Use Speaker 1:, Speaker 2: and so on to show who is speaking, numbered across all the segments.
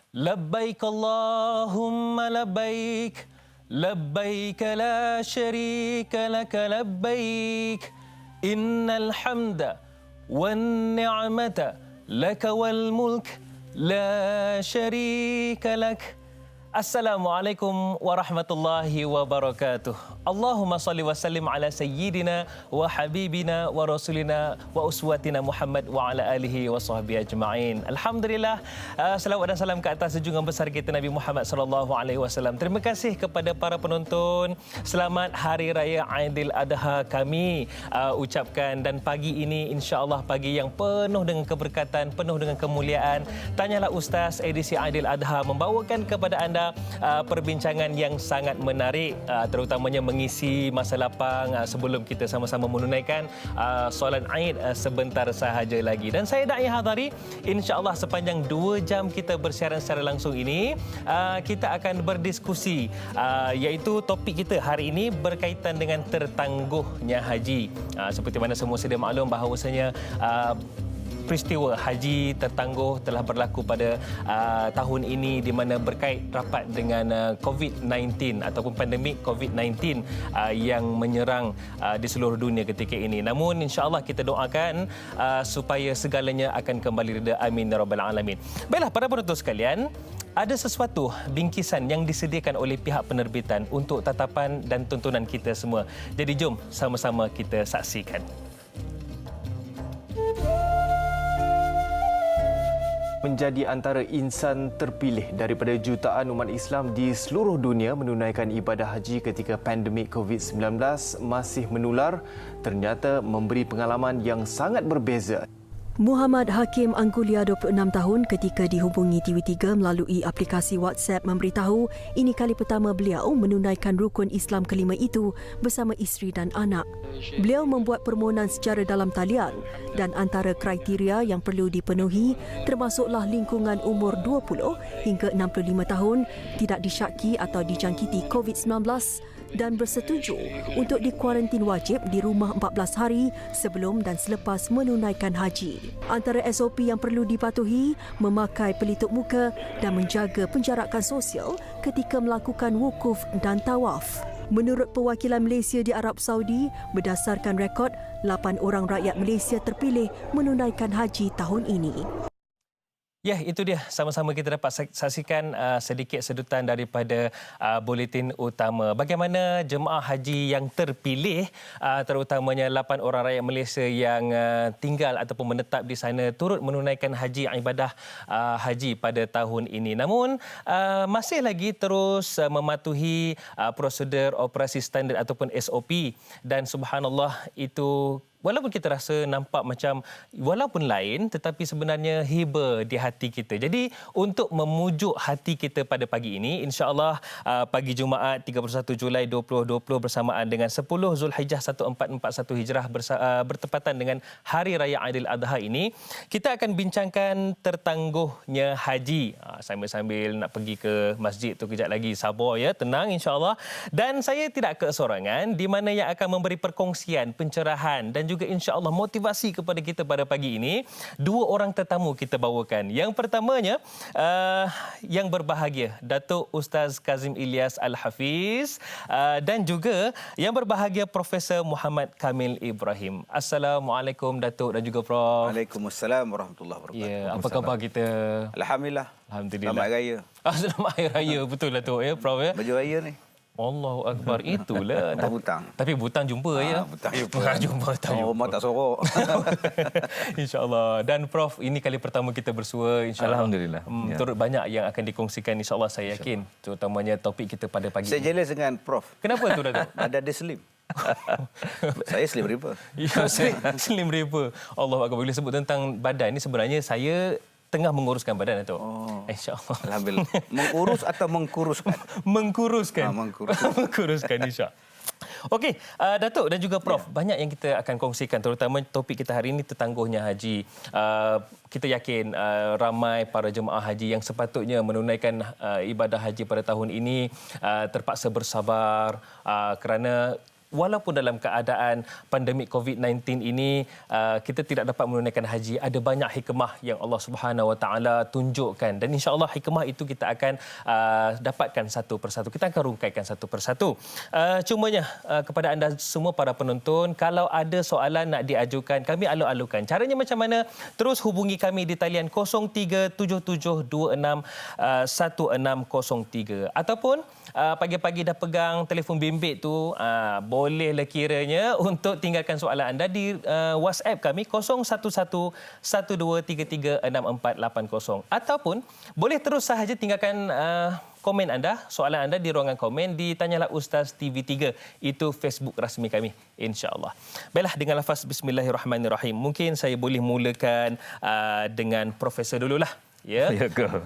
Speaker 1: لبيك اللهم لبيك لبيك لا شريك لك لبيك إن الحمد والنعمة لك والملك لا شريك لك. Assalamualaikum warahmatullahi wabarakatuh. Allahumma salli wa sallim ala sayyidina wa habibina wa rasulina wa uswatina Muhammad wa ala alihi wa sahbihi ajma'in. Alhamdulillah, salawat dan salam ke atas junjungan besar kita Nabi Muhammad sallallahu alaihi wasallam. Terima kasih kepada para penonton. Selamat Hari Raya Aidil Adha kami ucapkan, dan pagi ini insya-Allah pagi yang penuh dengan keberkatan, penuh dengan kemuliaan. Tanyalah Ustaz edisi Aidil Adha membawakan kepada anda perbincangan yang sangat menarik, terutamanya mengisi masa lapang sebelum kita sama-sama menunaikan solat Aid sebentar sahaja lagi. Dan saya Da'i Hadari, insya-Allah sepanjang 2 jam kita bersiaran secara langsung ini, kita akan berdiskusi, iaitu topik kita hari ini berkaitan dengan tertangguhnya haji. Seperti mana semua sedia maklum bahawasanya peristiwa haji tertangguh telah berlaku pada tahun ini, di mana berkait rapat dengan COVID-19 ataupun pandemik COVID-19 yang menyerang di seluruh dunia ketika ini. Namun insya-Allah kita doakan supaya segalanya akan kembali reda, amin ya rabbal alamin. Baiklah para penonton sekalian, ada sesuatu bingkisan yang disediakan oleh pihak penerbitan untuk tatapan dan tontonan kita semua. Jadi jom sama-sama kita saksikan.
Speaker 2: Menjadi antara insan terpilih daripada jutaan umat Islam di seluruh dunia menunaikan ibadah haji ketika pandemik COVID-19 masih menular, ternyata memberi pengalaman yang sangat berbeza.
Speaker 3: Muhammad Hakim Angkulia, 26 tahun, ketika dihubungi TV3 melalui aplikasi WhatsApp memberitahu ini kali pertama beliau menunaikan rukun Islam kelima itu bersama isteri dan anak. Beliau membuat permohonan secara dalam talian dan antara kriteria yang perlu dipenuhi termasuklah lingkungan umur 20 hingga 65 tahun, tidak disyaki atau dijangkiti COVID-19 dan bersetuju untuk dikuarantin wajib di rumah 14 hari sebelum dan selepas menunaikan haji. Antara SOP yang perlu dipatuhi, memakai pelitup muka dan menjaga penjarakan sosial ketika melakukan wukuf dan tawaf. Menurut perwakilan Malaysia di Arab Saudi, berdasarkan rekod, 8 orang rakyat Malaysia terpilih menunaikan haji tahun ini.
Speaker 1: Ya, itu dia. Sama-sama kita dapat saksikan sedikit sedutan daripada buletin utama. Bagaimana jemaah haji yang terpilih, terutamanya 8 orang rakyat Malaysia yang tinggal ataupun menetap di sana turut menunaikan haji, ibadah haji pada tahun ini. Namun, masih lagi terus mematuhi prosedur operasi standard ataupun SOP. Dan subhanallah, itu walaupun kita rasa nampak macam walaupun lain, tetapi sebenarnya hibah di hati kita. Jadi untuk memujuk hati kita pada pagi ini, insya-Allah pagi Jumaat 31 Julai 2020 bersamaan dengan 10 Zulhijjah 1441 Hijrah bertepatan dengan Hari Raya Aidil Adha ini, kita akan bincangkan tertangguhnya haji. Sambil-sambil nak pergi ke masjid tu kejap lagi, sabar ya, tenang insya-Allah. Dan saya tidak kesorangan, di mana yang akan memberi perkongsian, pencerahan dan juga insya-Allah motivasi kepada kita pada pagi ini. 2 orang tetamu kita bawakan. Yang pertamanya, yang berbahagia, Datuk Ustaz Kazim Ilyas Al-Hafiz, dan juga yang berbahagia Profesor Muhammad Kamil Ibrahim. Assalamualaikum Datuk dan juga Prof.
Speaker 4: Waalaikumsalam warahmatullahi wabarakatuh.
Speaker 1: Ya, apa khabar kita?
Speaker 4: Alhamdulillah.
Speaker 1: Alhamdulillah.
Speaker 4: Selamat Raya.
Speaker 1: Selamat Hari Raya, betul lah tu ya Prof ya.
Speaker 4: Baju Raya ni.
Speaker 1: Allahu Akbar, itulah.
Speaker 4: Butang.
Speaker 1: Tapi butang jumpa ya.
Speaker 4: Butang jumpa.
Speaker 1: Jumpa tahu.
Speaker 4: Rumah tak sorok.
Speaker 1: InsyaAllah. Dan Prof, ini kali pertama kita bersua, insyaAllah.
Speaker 2: Alhamdulillah.
Speaker 1: Turut banyak yang akan dikongsikan, insyaAllah saya yakin. Terutamanya topik kita pada pagi
Speaker 4: Saya
Speaker 1: ini.
Speaker 4: jealous dengan Prof.
Speaker 1: Kenapa tu Datuk?
Speaker 4: Ada dia slim. Saya slim river.
Speaker 1: Ya, Slim River. Allah Akbar. Bila sebut tentang badan ni, sebenarnya saya tengah menguruskan badan Datuk. InsyaAllah.
Speaker 4: Alhamdulillah. Mengurus atau mengkuruskan?
Speaker 1: Mengkuruskan.
Speaker 4: Mengkuruskan.
Speaker 1: Mengkuruskan, insya-Allah. Okey, Datuk dan juga Prof, banyak yang kita akan kongsikan, terutama topik kita hari ini tertangguhnya haji. Kita yakin ramai para jemaah haji yang sepatutnya menunaikan ibadah haji pada tahun ini terpaksa bersabar kerana walaupun dalam keadaan pandemik COVID-19 ini kita tidak dapat menunaikan haji, ada banyak hikmah yang Allah Subhanahu Wa Taala tunjukkan, dan insya-Allah hikmah itu kita akan dapatkan satu persatu. Kita akan rungkaikan satu persatu. Cumanya kepada anda semua para penonton, kalau ada soalan nak diajukan, kami alu-alukan. Caranya macam mana? Terus hubungi kami di talian 0377261603, ataupun pagi-pagi dah pegang telefon bimbit tu, bolehlah kiranya untuk tinggalkan soalan anda di WhatsApp kami 011123364880, ataupun boleh terus sahaja tinggalkan komen anda, soalan anda di ruangan komen di Tanyalah Ustaz TV3, itu Facebook rasmi kami, insya-Allah. Baiklah, dengan lafaz bismillahirrahmanirrahim, mungkin saya boleh mulakan dengan Profesor dululah. Ya,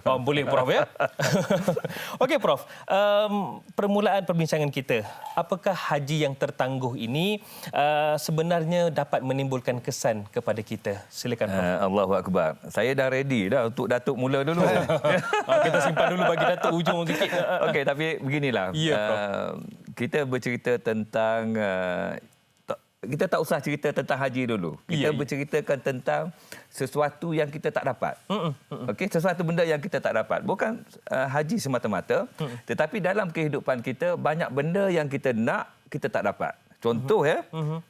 Speaker 1: oh, boleh Prof ya. Okey Prof, permulaan perbincangan kita, apakah haji yang tertangguh ini sebenarnya dapat menimbulkan kesan kepada kita? Silakan Prof.
Speaker 5: Allahu Akbar. Saya dah ready dah untuk Datuk mula dulu.
Speaker 1: Kita simpan dulu bagi Datuk ujung sikit.
Speaker 5: Okey, tapi beginilah.
Speaker 1: Ya, Prof.
Speaker 5: Kita bercerita tentang kita tak usah cerita tentang haji dulu. Kita berceritakan tentang sesuatu yang kita tak dapat. Okey, sesuatu benda yang kita tak dapat. Bukan haji semata-mata, tetapi dalam kehidupan kita banyak benda yang kita nak, kita tak dapat. Contoh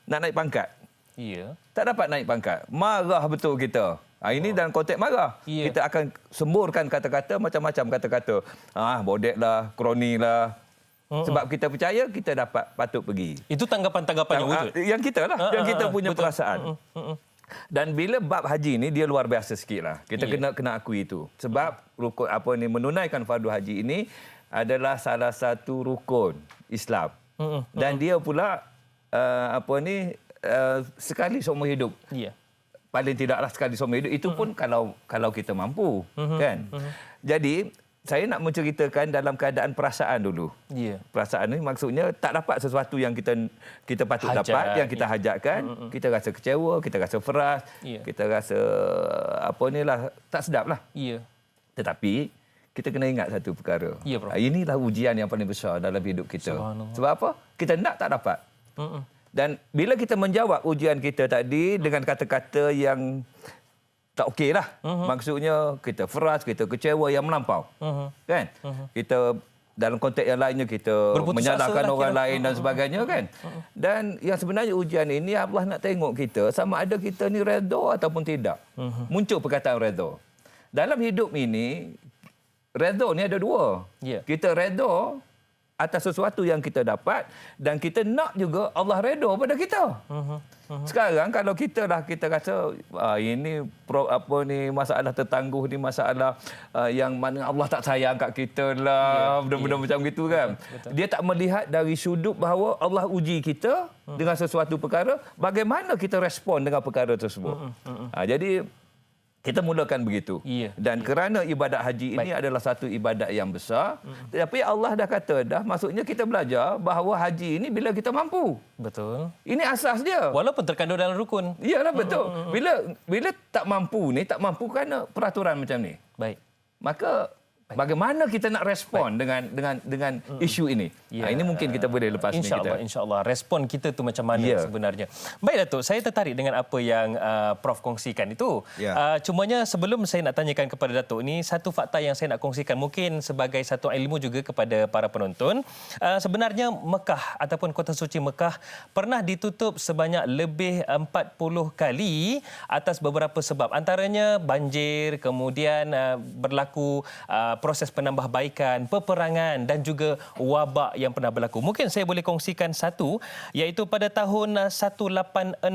Speaker 5: nak naik pangkat.
Speaker 1: Ya.
Speaker 5: Tak dapat naik pangkat. Marah betul kita. Ini dalam konteks marah.
Speaker 1: Ya.
Speaker 5: Kita akan semburkan kata-kata, macam-macam kata-kata.
Speaker 1: Hmm.
Speaker 5: Bodek lah, kroni lah. Sebab kita percaya kita dapat patut pergi.
Speaker 1: Itu tanggapan-tanggapan yang wujud.
Speaker 5: Yang kita lah, yang kita punya
Speaker 1: betul.
Speaker 5: perasaan. Dan bila bab haji ni dia luar biasa sikitlah. Kita kena akui itu. Sebab rukun menunaikan fardu haji ini adalah salah satu rukun Islam. Dan dia pula sekali seumur hidup.
Speaker 1: Ya.
Speaker 5: Paling tidaklah sekali seumur hidup, itu pun kalau kita mampu, kan. Jadi saya nak menceritakan dalam keadaan perasaan dulu.
Speaker 1: Ya.
Speaker 5: Perasaan ni maksudnya tak dapat sesuatu yang kita patut dapat, yang kita hajatkan, kita rasa kecewa, kita rasa frust, kita rasa tak sedap lah.
Speaker 1: Ya.
Speaker 5: Tetapi kita kena ingat satu perkara.
Speaker 1: Ya, Prof.
Speaker 5: Inilah ujian yang paling besar dalam hidup kita. Sebab apa? Kita nak tak dapat. Dan bila kita menjawab ujian kita tadi dengan kata-kata yang tak okey lah. Maksudnya kita frust, kita kecewa yang melampau. Kan? Kita dalam konteks yang lainnya kita menyalahkan orang lain dan sebagainya, kan? Dan yang sebenarnya ujian ini Allah nak tengok kita sama ada kita ni redha ataupun tidak. Muncul perkataan redha. Dalam hidup ini redha ni ada dua. Kita redha atas sesuatu yang kita dapat, dan kita nak juga Allah redha pada kita. Sekarang kalau kita rasa ini masalah tertangguh ni, masalah yang mana Allah tak sayang kat kita lah, benda-benda macam gitu, kan. Dia tak melihat dari sudut bahawa Allah uji kita dengan sesuatu perkara, bagaimana kita respon dengan perkara tersebut. Jadi kita mulakan begitu. Dan kerana ibadat haji ini adalah satu ibadat yang besar, tetapi Allah dah kata maksudnya kita belajar bahawa haji ini bila kita mampu.
Speaker 1: Betul.
Speaker 5: Ini asas dia.
Speaker 1: Walaupun terkandung dalam rukun.
Speaker 5: Iyalah, betul. Bila tak mampu kerana peraturan macam ni.
Speaker 1: Baik.
Speaker 5: Maka bagaimana kita nak respon dengan isu ini? Ini mungkin kita boleh lepas ni kita.
Speaker 1: InsyaAllah. Respon kita tu macam mana sebenarnya. Baik Datuk, saya tertarik dengan apa yang Prof kongsikan itu. Cumanya sebelum saya nak tanyakan kepada Datuk ni, satu fakta yang saya nak kongsikan mungkin sebagai satu ilmu juga kepada para penonton. Sebenarnya Mekah ataupun Kota Suci Mekah pernah ditutup sebanyak lebih 40 kali atas beberapa sebab. Antaranya banjir, kemudian berlaku proses penambahbaikan, peperangan dan juga wabak yang pernah berlaku. Mungkin saya boleh kongsikan satu, iaitu pada tahun 1864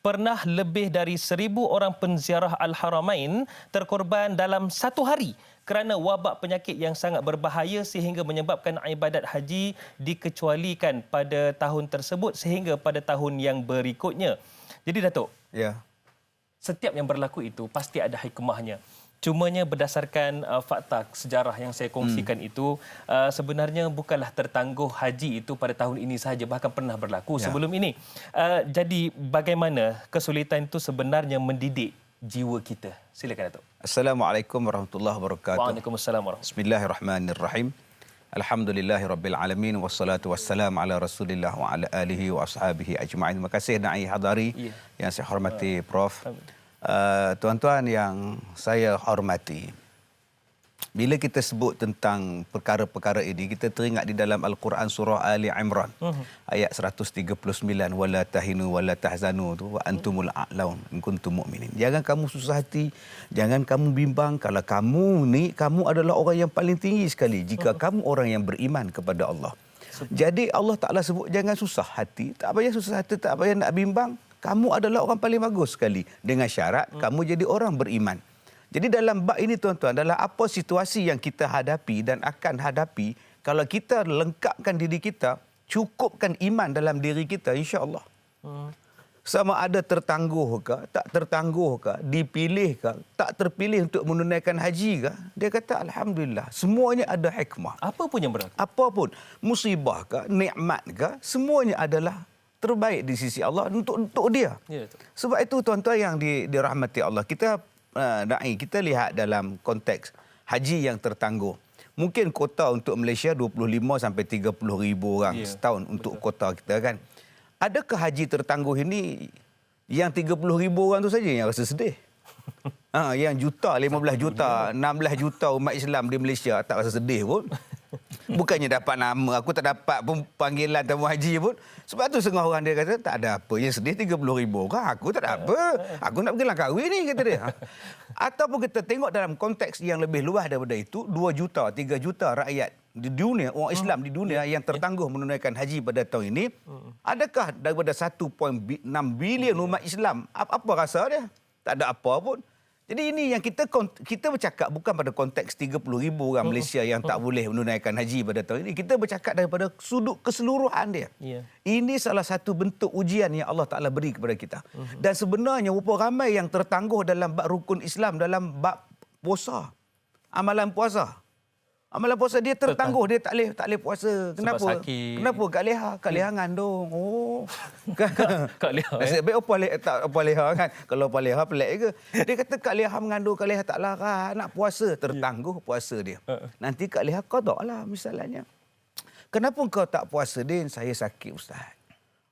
Speaker 1: pernah lebih dari 1,000 orang penziarah Al-Haramain terkorban dalam satu hari kerana wabak penyakit yang sangat berbahaya sehingga menyebabkan ibadat haji dikecualikan pada tahun tersebut sehingga pada tahun yang berikutnya. Jadi Datuk, setiap yang berlaku itu pasti ada hikmahnya. Cumanya berdasarkan fakta sejarah yang saya kongsikan itu, sebenarnya bukanlah tertangguh haji itu pada tahun ini sahaja, bahkan pernah berlaku sebelum ini. Jadi bagaimana kesulitan itu sebenarnya mendidik jiwa kita? Silakan Datuk.
Speaker 4: Assalamualaikum warahmatullahi wabarakatuh.
Speaker 1: Waalaikumsalam warahmatullahi wabarakatuh.
Speaker 4: Bismillahirrahmanirrahim. Alhamdulillahirabbil alamin wassalatu wassalam ala Rasulillah wa ala alihi wa ashabihi ajma'in. Terima kasih Na'i Hadari yang saya hormati Prof. Tuan-tuan yang saya hormati. Bila kita sebut tentang perkara-perkara ini, kita teringat di dalam Al-Quran surah Ali Imran ayat 139, wala tahinu wala tahzanu tu wa antumul a'laun in kuntum mu'minin. Jangan kamu susah hati, jangan kamu bimbang kalau kamu adalah orang yang paling tinggi sekali jika kamu orang yang beriman kepada Allah. Jadi Allah Taala sebut jangan susah hati, tak payah susah hati, tak payah nak bimbang. Kamu adalah orang paling bagus sekali dengan syarat kamu jadi orang beriman. Jadi dalam bab ini tuan-tuan, dalam apa situasi yang kita hadapi dan akan hadapi, kalau kita lengkapkan diri kita, cukupkan iman dalam diri kita, insya-Allah. Sama ada tertangguh ke, tak tertangguh ke, dipilih ke, tak terpilih untuk menunaikan haji ke, dia kata alhamdulillah, semuanya ada hikmah.
Speaker 1: Apa pun yang berlaku.
Speaker 4: Apa pun, musibah ke, nikmat ke, semuanya adalah terbaik di sisi Allah untuk dia.
Speaker 1: Ya,
Speaker 4: sebab itu tuan-tuan yang dirahmati Allah, kita kita lihat dalam konteks haji yang tertangguh. Mungkin kota untuk Malaysia 25 sampai 30 ribu orang setahun untuk kota kita kan. Adakah haji tertangguh ini yang 30 ribu orang tu saja yang rasa sedih? Yang juta, 15 juta, 16 juta umat Islam di Malaysia tak rasa sedih pun. Bukannya dapat nama, aku tak dapat pun panggilan tamu haji pun. Sebab tu setengah orang dia kata tak ada apa, yang sedih 30 ribu orang, aku tak ada apa. Aku nak pergi Langkawi ni, kata dia. Ataupun kita tengok dalam konteks yang lebih luas daripada itu, 2 juta, 3 juta rakyat di dunia, orang Islam di dunia yang tertangguh menunaikan haji pada tahun ini. Adakah daripada 1.6 bilion umat Islam, apa rasa dia? Tak ada apa pun. Jadi ini yang kita bercakap bukan pada konteks 30 ribu orang Malaysia yang tak boleh menunaikan haji pada tahun ini. Kita bercakap daripada sudut keseluruhan dia. Ini salah satu bentuk ujian yang Allah Ta'ala beri kepada kita. Dan sebenarnya berapa ramai yang tertangguh dalam bab rukun Islam, dalam bab puasa. Amalan puasa. Amalan puasa dia tertangguh, dia tak boleh puasa. Kenapa? Kenapa? Kak Leha ngandung. Oh.
Speaker 1: Kak Leha.
Speaker 4: Nasib baik Opa Leha kan. Kalau Opa Leha pelik ke. Dia kata Kak Leha mengandung, Kak Leha tak larang nak puasa. Tertangguh puasa dia. Nanti Kak Leha qada lah misalnya. Kenapa kau tak puasa, Din? Saya sakit, Ustaz.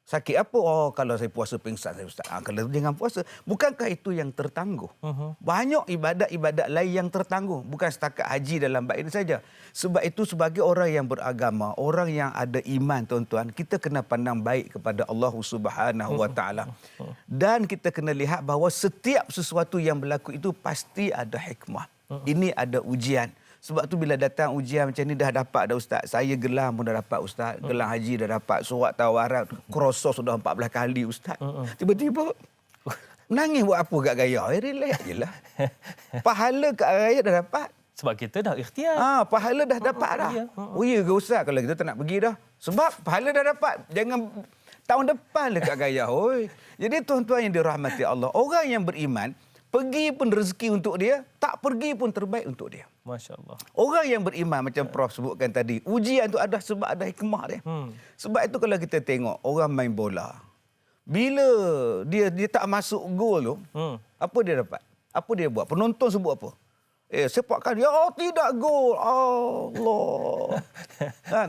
Speaker 4: Sakit apa? Oh, kalau saya puasa pingsan saya, Ustaz. Kalau jangan puasa. Bukankah itu yang tertangguh? Banyak ibadat-ibadat lain yang tertangguh. Bukan setakat haji dalam bab ini saja. Sebab itu sebagai orang yang beragama, orang yang ada iman, tuan-tuan, kita kena pandang baik kepada Allah Subhanahu Wa Taala. Dan kita kena lihat bahawa setiap sesuatu yang berlaku itu pasti ada hikmah. Ini ada ujian. Sebab tu bila datang ujian macam ni dah dapat dah Ustaz. Saya gelang pun dah dapat Ustaz. Gelang haji dah dapat. Surat tawaran krosos sudah 14 kali Ustaz. Tiba-tiba nangis buat apa kat gaya? Relax je lah. Pahala kat raya dah dapat.
Speaker 1: Sebab kita dah ikhtiar.
Speaker 4: Pahala dah dapat dah. Oh ya ke Ustaz kalau kita tak nak pergi dah. Sebab pahala dah dapat. Jangan tahun depan lah kat gaya. Oi. Jadi tuan-tuan yang dirahmati Allah. Orang yang beriman, pergi pun rezeki untuk dia. Tak pergi pun terbaik untuk dia.
Speaker 1: Masya Allah.
Speaker 4: Orang yang beriman macam Prof sebutkan tadi, ujian tu ada sebab ada hikmah dia. Sebab itu kalau kita tengok orang main bola, bila dia tak masuk gol tu, apa dia dapat? Apa dia buat? Penonton sebut apa? Sepakkan dia, tidak gol. Allah.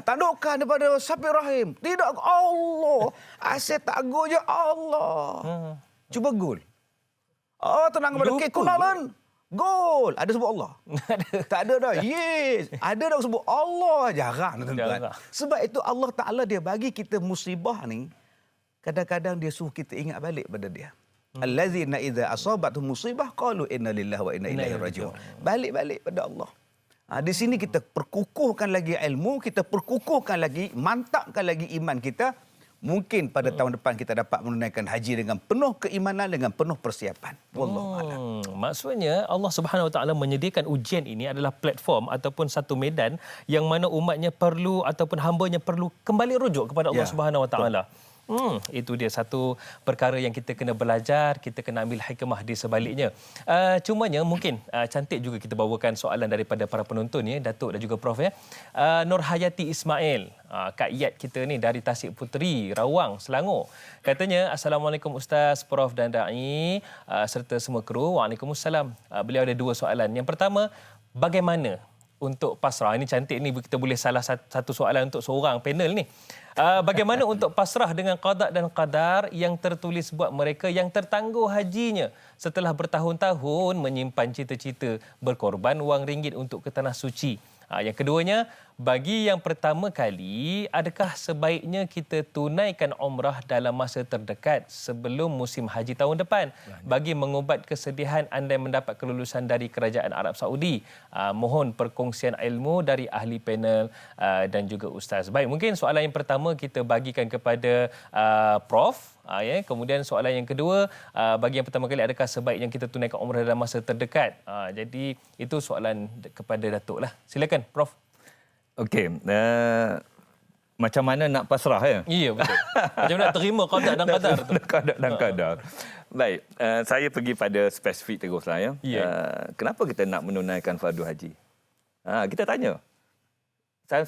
Speaker 4: Tandukkan daripada Syafir Rahim. Tidak, Allah. Asyik tak gol je, Allah. Cuba gol. Tenang kepada K. Kunalan. Gol. Ada sebut Allah? Tak ada dah. Yes. Ada dah sebut Allah. Jarang, tuan-tuan. Sebab itu Allah Ta'ala dia bagi kita musibah ni, kadang-kadang dia suruh kita ingat balik pada dia. Allazina idza asabatuhum musibah qalu inna lillahi wa inna ilaihi raji'un. Balik-balik pada Allah. Di sini kita perkukuhkan lagi ilmu, kita perkukuhkan lagi, mantapkan lagi iman kita. Mungkin pada tahun depan kita dapat menunaikan haji dengan penuh keimanan, dengan penuh persiapan. Wallahualam.
Speaker 1: Maksudnya Allah Subhanahu Wa Taala menyediakan ujian ini adalah platform ataupun satu medan yang mana umatnya perlu ataupun hamba-Nya perlu kembali rujuk kepada Allah Subhanahu Wa Taala. Itu dia satu perkara yang kita kena belajar, kita kena ambil hikmah di sebaliknya. Cumanya mungkin cantik juga kita bawakan soalan daripada para penonton ya, Datuk dan juga Prof ya. Nur Hayati Ismail, Kak Iyat kita ni dari Tasik Puteri, Rawang, Selangor. Katanya, Assalamualaikum Ustaz, Prof dan Da'i serta semua kru. Waalaikumsalam. Beliau ada dua soalan. Yang pertama, bagaimana untuk pasrah. Ini cantik ni, kita boleh salah satu soalan untuk seorang panel ni. Bagaimana untuk pasrah dengan qada dan qadar yang tertulis buat mereka yang tertangguh hajinya setelah bertahun-tahun menyimpan cita-cita berkorban wang ringgit untuk ke tanah suci. Yang keduanya, bagi yang pertama kali, adakah sebaiknya kita tunaikan umrah dalam masa terdekat sebelum musim haji tahun depan bagi mengubat kesedihan andai mendapat kelulusan dari Kerajaan Arab Saudi? Mohon perkongsian ilmu dari ahli panel dan juga Ustaz. Baik, mungkin soalan yang pertama kita bagikan kepada Prof. Kemudian soalan yang kedua, bagi yang pertama kali, adakah sebaiknya kita tunaikan umrah dalam masa terdekat? Jadi itu soalan kepada Datuk lah. Silakan Prof.
Speaker 5: Okey, macam mana nak pasrah ya?
Speaker 1: Ya, betul. Macam mana nak terima qada dan qadar tu?
Speaker 5: Qada dan qadar. Baik, saya pergi pada spesifik teruslah ya. Kenapa kita nak menunaikan fardu haji? Kita tanya.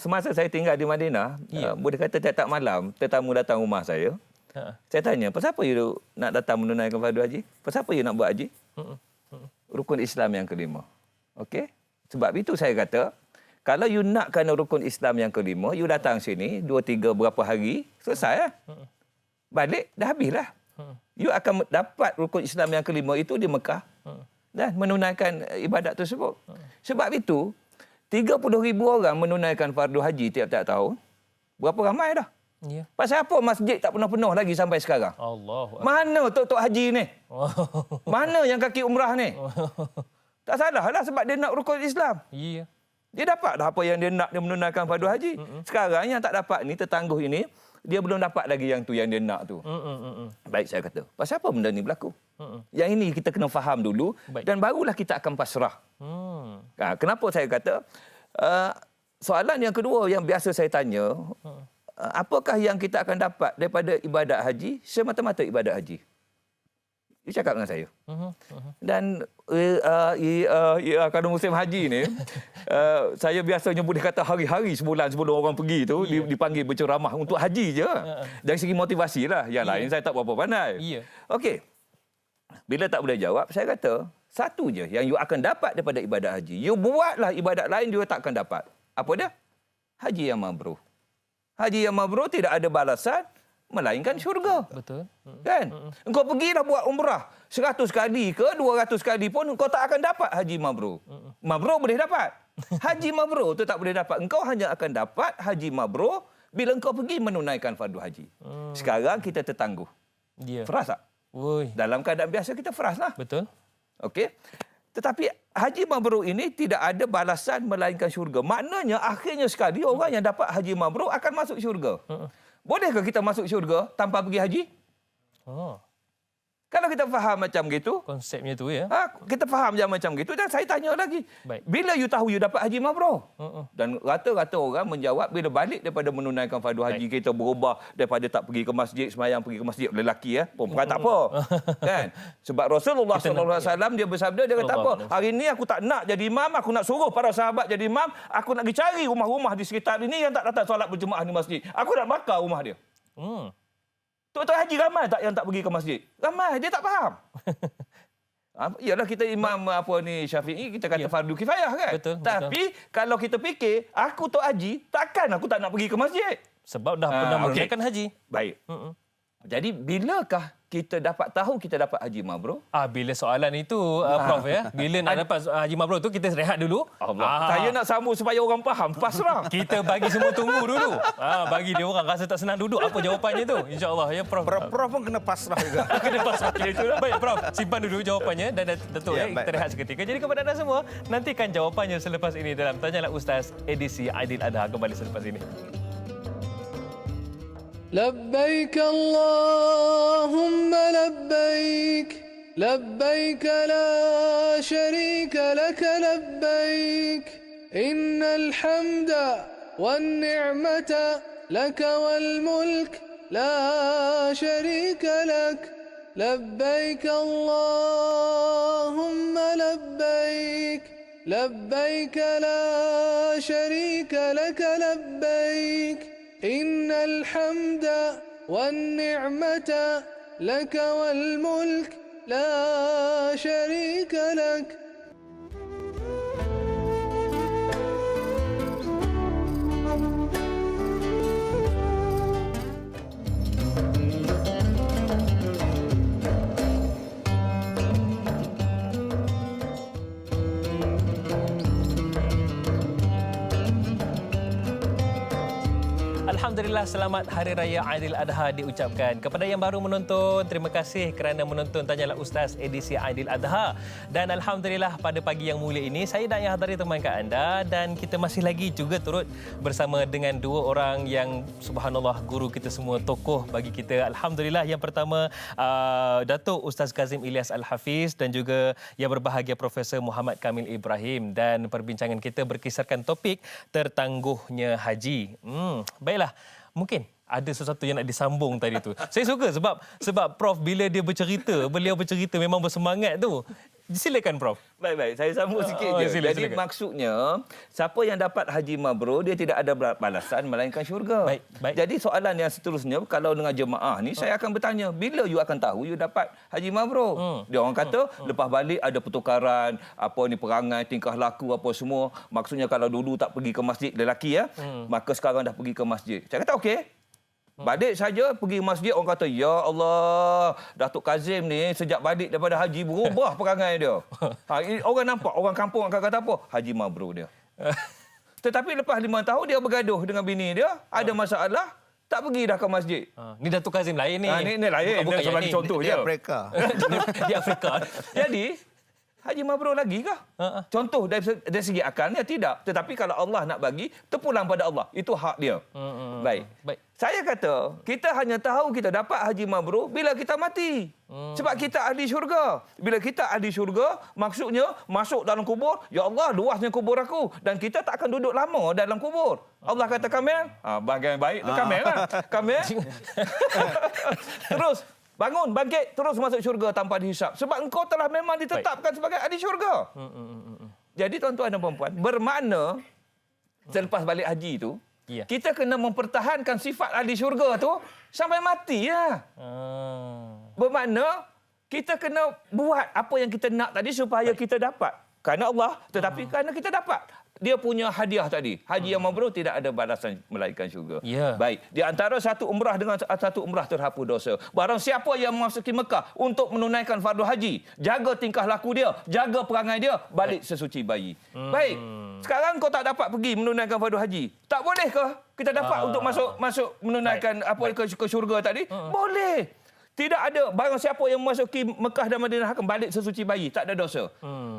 Speaker 5: Semasa saya tinggal di Madinah, boleh kata tiap-tiap malam tetamu datang rumah saya. Saya tanya, pasal apa you nak datang menunaikan fardu haji? Pasal apa you nak buat haji? Rukun Islam yang kelima. Okey? Sebab itu saya kata, kalau you nakkan rukun Islam yang kelima, you datang sini 2-3 berapa hari, selesai lah. Balik, dah habislah. You akan dapat rukun Islam yang kelima itu di Mekah dan menunaikan ibadat tersebut. Sebab itu, 30,000 orang menunaikan fardu haji tiap-tiap tahun. Berapa ramai dah?
Speaker 1: Ya.
Speaker 5: Pasal apa masjid tak pernah penuh lagi sampai sekarang?
Speaker 1: Allah.
Speaker 5: Mana tok-tok haji ni? Mana yang kaki umrah ni? Tak salah lah sebab dia nak rukun Islam.
Speaker 1: Ya.
Speaker 5: Dia dapat dah apa yang dia nak, dia menunaikan fardu haji. Sekarang yang tak dapat ni, tertangguh ini, dia belum dapat lagi yang tu yang dia nak tu. Baik, saya kata, pasal apa benda ni berlaku? Yang ini kita kena faham dulu. Baik. Dan barulah kita akan pasrah. Kenapa saya kata? Soalan yang kedua yang biasa saya tanya, apakah yang kita akan dapat daripada ibadat haji semata-mata ibadat haji? Dia cakap dengan saya. Dan kalau musim haji ni, saya biasanya boleh kata hari-hari sebulan sebelum orang pergi tu, dipanggil berceramah untuk haji je. Dari segi motivasi lah. Yang lain saya tak berapa pandai. Okey. Bila tak boleh jawab, saya kata, satu je yang you akan dapat daripada ibadat haji. You buatlah ibadat lain, you tak akan dapat. Apa dia? Haji yang mabrur. Haji yang mabrur tidak ada balasan melainkan syurga.
Speaker 1: Betul.
Speaker 5: Kan? Engkau pergilah buat umrah 100 kali ke 200 kali pun engkau tak akan dapat haji mabrur. Mabrur boleh dapat. Haji mabrur tu tak boleh dapat. Engkau hanya akan dapat haji mabrur bila engkau pergi menunaikan fardu haji. Sekarang kita tertangguh. Frah tak? Dalam keadaan biasa kita frah lah.
Speaker 1: Betul.
Speaker 5: Okey. Tetapi haji mabrur ini tidak ada balasan melainkan syurga. Maknanya akhirnya sekali orang yang dapat haji mabrur akan masuk syurga. Bolehkah kita masuk syurga tanpa pergi haji? Kalau kita faham macam gitu,
Speaker 1: konsepnya tu ya.
Speaker 5: Kita faham je macam gitu dan saya tanya lagi.
Speaker 1: Baik.
Speaker 5: Bila you tahu you dapat haji mabrur? Dan rata-rata orang menjawab bila balik daripada menunaikan fardu haji kita berubah daripada tak pergi ke masjid, sembahyang pergi ke masjid lelaki perempuan tak apa. Kan? Sebab Rasulullah sallallahu alaihi wasallam dia bersabda, dia kata apa? Hari ni aku tak nak jadi imam, aku nak suruh para sahabat jadi imam, aku nak pergi cari rumah-rumah di sekitar ini yang tak datang solat berjemaah di masjid. Aku nak bakar rumah dia. Tok-tok haji ramai tak yang tak pergi ke masjid? Ramai, dia tak faham. Yalah kita imam Syafi'i, kita kata fardu kifayah kan?
Speaker 1: Betul.
Speaker 5: Tapi kalau kita fikir, aku tok haji, takkan aku tak nak pergi ke masjid?
Speaker 1: Sebab dah pernah menunaikan haji.
Speaker 5: Baik. Jadi bilakah kita dapat tahu kita dapat haji mabrur?
Speaker 1: Bila soalan itu Prof ya. Bila nak dapat haji mabrur tu kita rehat dulu.
Speaker 5: Saya nak sambung supaya orang faham. Pasrah.
Speaker 1: Kita bagi semua tunggu dulu. Bagi dia orang rasa tak senang duduk. Apa jawapannya tu? InsyaAllah ya Prof.
Speaker 4: Prof pun kena pasrah juga.
Speaker 1: Kena pasrah. Baik Prof, simpan dulu jawapannya dan Datuk kita rehat seketika. Jadi kepada anda semua, nantikan jawapannya selepas ini dalam Tanyalah Ustaz edisi Aidil Adha kembali selepas ini.
Speaker 6: لبيك اللهم لبيك لبيك لا شريك لك لبيك إن الحمد والنعمة لك والملك لا شريك لك لبيك اللهم لبيك لبيك لا شريك لك لبيك إن الحمد والنعمة لك والملك لا شريك لك
Speaker 1: Alhamdulillah, selamat Hari Raya Aidiladha diucapkan. Kepada yang baru menonton, terima kasih kerana menonton Tanyalah Ustaz edisi Aidiladha. Dan Alhamdulillah, pada pagi yang mulia ini, saya Da'i Hadari temankan anda dan kita masih lagi juga turut bersama dengan dua orang yang subhanallah guru kita semua, tokoh bagi kita. Alhamdulillah, yang pertama Datuk Ustaz Kazim Ilyas Al-Hafiz dan juga yang berbahagia Profesor Muhammad Kamil Ibrahim. Dan perbincangan kita berkisarkan topik tertangguhnya haji. Baiklah, mungkin ada sesuatu yang nak disambung tadi tu. Saya suka sebab Prof bila dia bercerita, beliau bercerita memang bersemangat tu. Silakan Prof.
Speaker 5: Baik, saya sambung sikit je. Jadi maksudnya, siapa yang dapat haji mabrur, dia tidak ada balasan melainkan syurga.
Speaker 1: Baik.
Speaker 5: Jadi soalan yang seterusnya, kalau dengan jemaah ni, saya akan bertanya, bila you akan tahu you dapat haji mabrur? Dia orang kata, lepas balik ada pertukaran, perangai, tingkah laku, apa semua. Maksudnya kalau dulu tak pergi ke masjid lelaki, maka sekarang dah pergi ke masjid. Saya kata, okey. Balik saja pergi masjid, orang kata, ya Allah, Datuk Kazim ni sejak balik daripada haji berubah perangai dia. Orang nampak, orang kampung akan kata apa? Haji mabrur dia. Tetapi lepas 5 tahun dia bergaduh dengan bini dia, ada masalah, tak pergi dah ke masjid.
Speaker 1: Ni Datuk Kazim lain ni.
Speaker 5: Ni lain, bukan sebagai contoh je.
Speaker 4: Dia Afrika.
Speaker 1: Di Afrika.
Speaker 5: Jadi, haji mabrur lagi kah? Contoh dari segi akalnya tidak. Tetapi kalau Allah nak bagi, terpulang pada Allah. Itu hak dia. Baik. Saya kata, kita hanya tahu kita dapat haji mabrur bila kita mati. Sebab kita ahli syurga. Bila kita ahli syurga, maksudnya masuk dalam kubur, ya Allah, luasnya kubur aku. Dan kita tak akan duduk lama dalam kubur. Allah kata, Kamil, bahagian baik tu Kamil kan? Kamil. Terus, bangun, bangkit, terus masuk syurga tanpa dihisap. Sebab engkau telah memang ditetapkan sebagai ahli syurga. Jadi tuan-tuan dan puan-puan, bermakna selepas balik haji itu, kita kena mempertahankan sifat ahli syurga tu sampai mati ya. Bermakna kita kena buat apa yang kita nak tadi supaya kita dapat. Kerana Allah, tetapi kerana kita dapat. Dia punya hadiah tadi. Haji yang mabrur tidak ada balasan melainkan syurga. Baik. Di antara satu umrah dengan satu umrah terhapus dosa. Barang siapa yang memasuki Mekah untuk menunaikan fardu haji, jaga tingkah laku dia, jaga perangai dia, balik sesuci bayi. Baik. Sekarang kau tak dapat pergi menunaikan fardu haji. Tak boleh ke kita dapat untuk masuk menunaikan ke syurga tadi? Boleh. Tidak ada barang siapa yang memasuki Mekah dan Madinah akan balik sesuci bayi, tak ada dosa.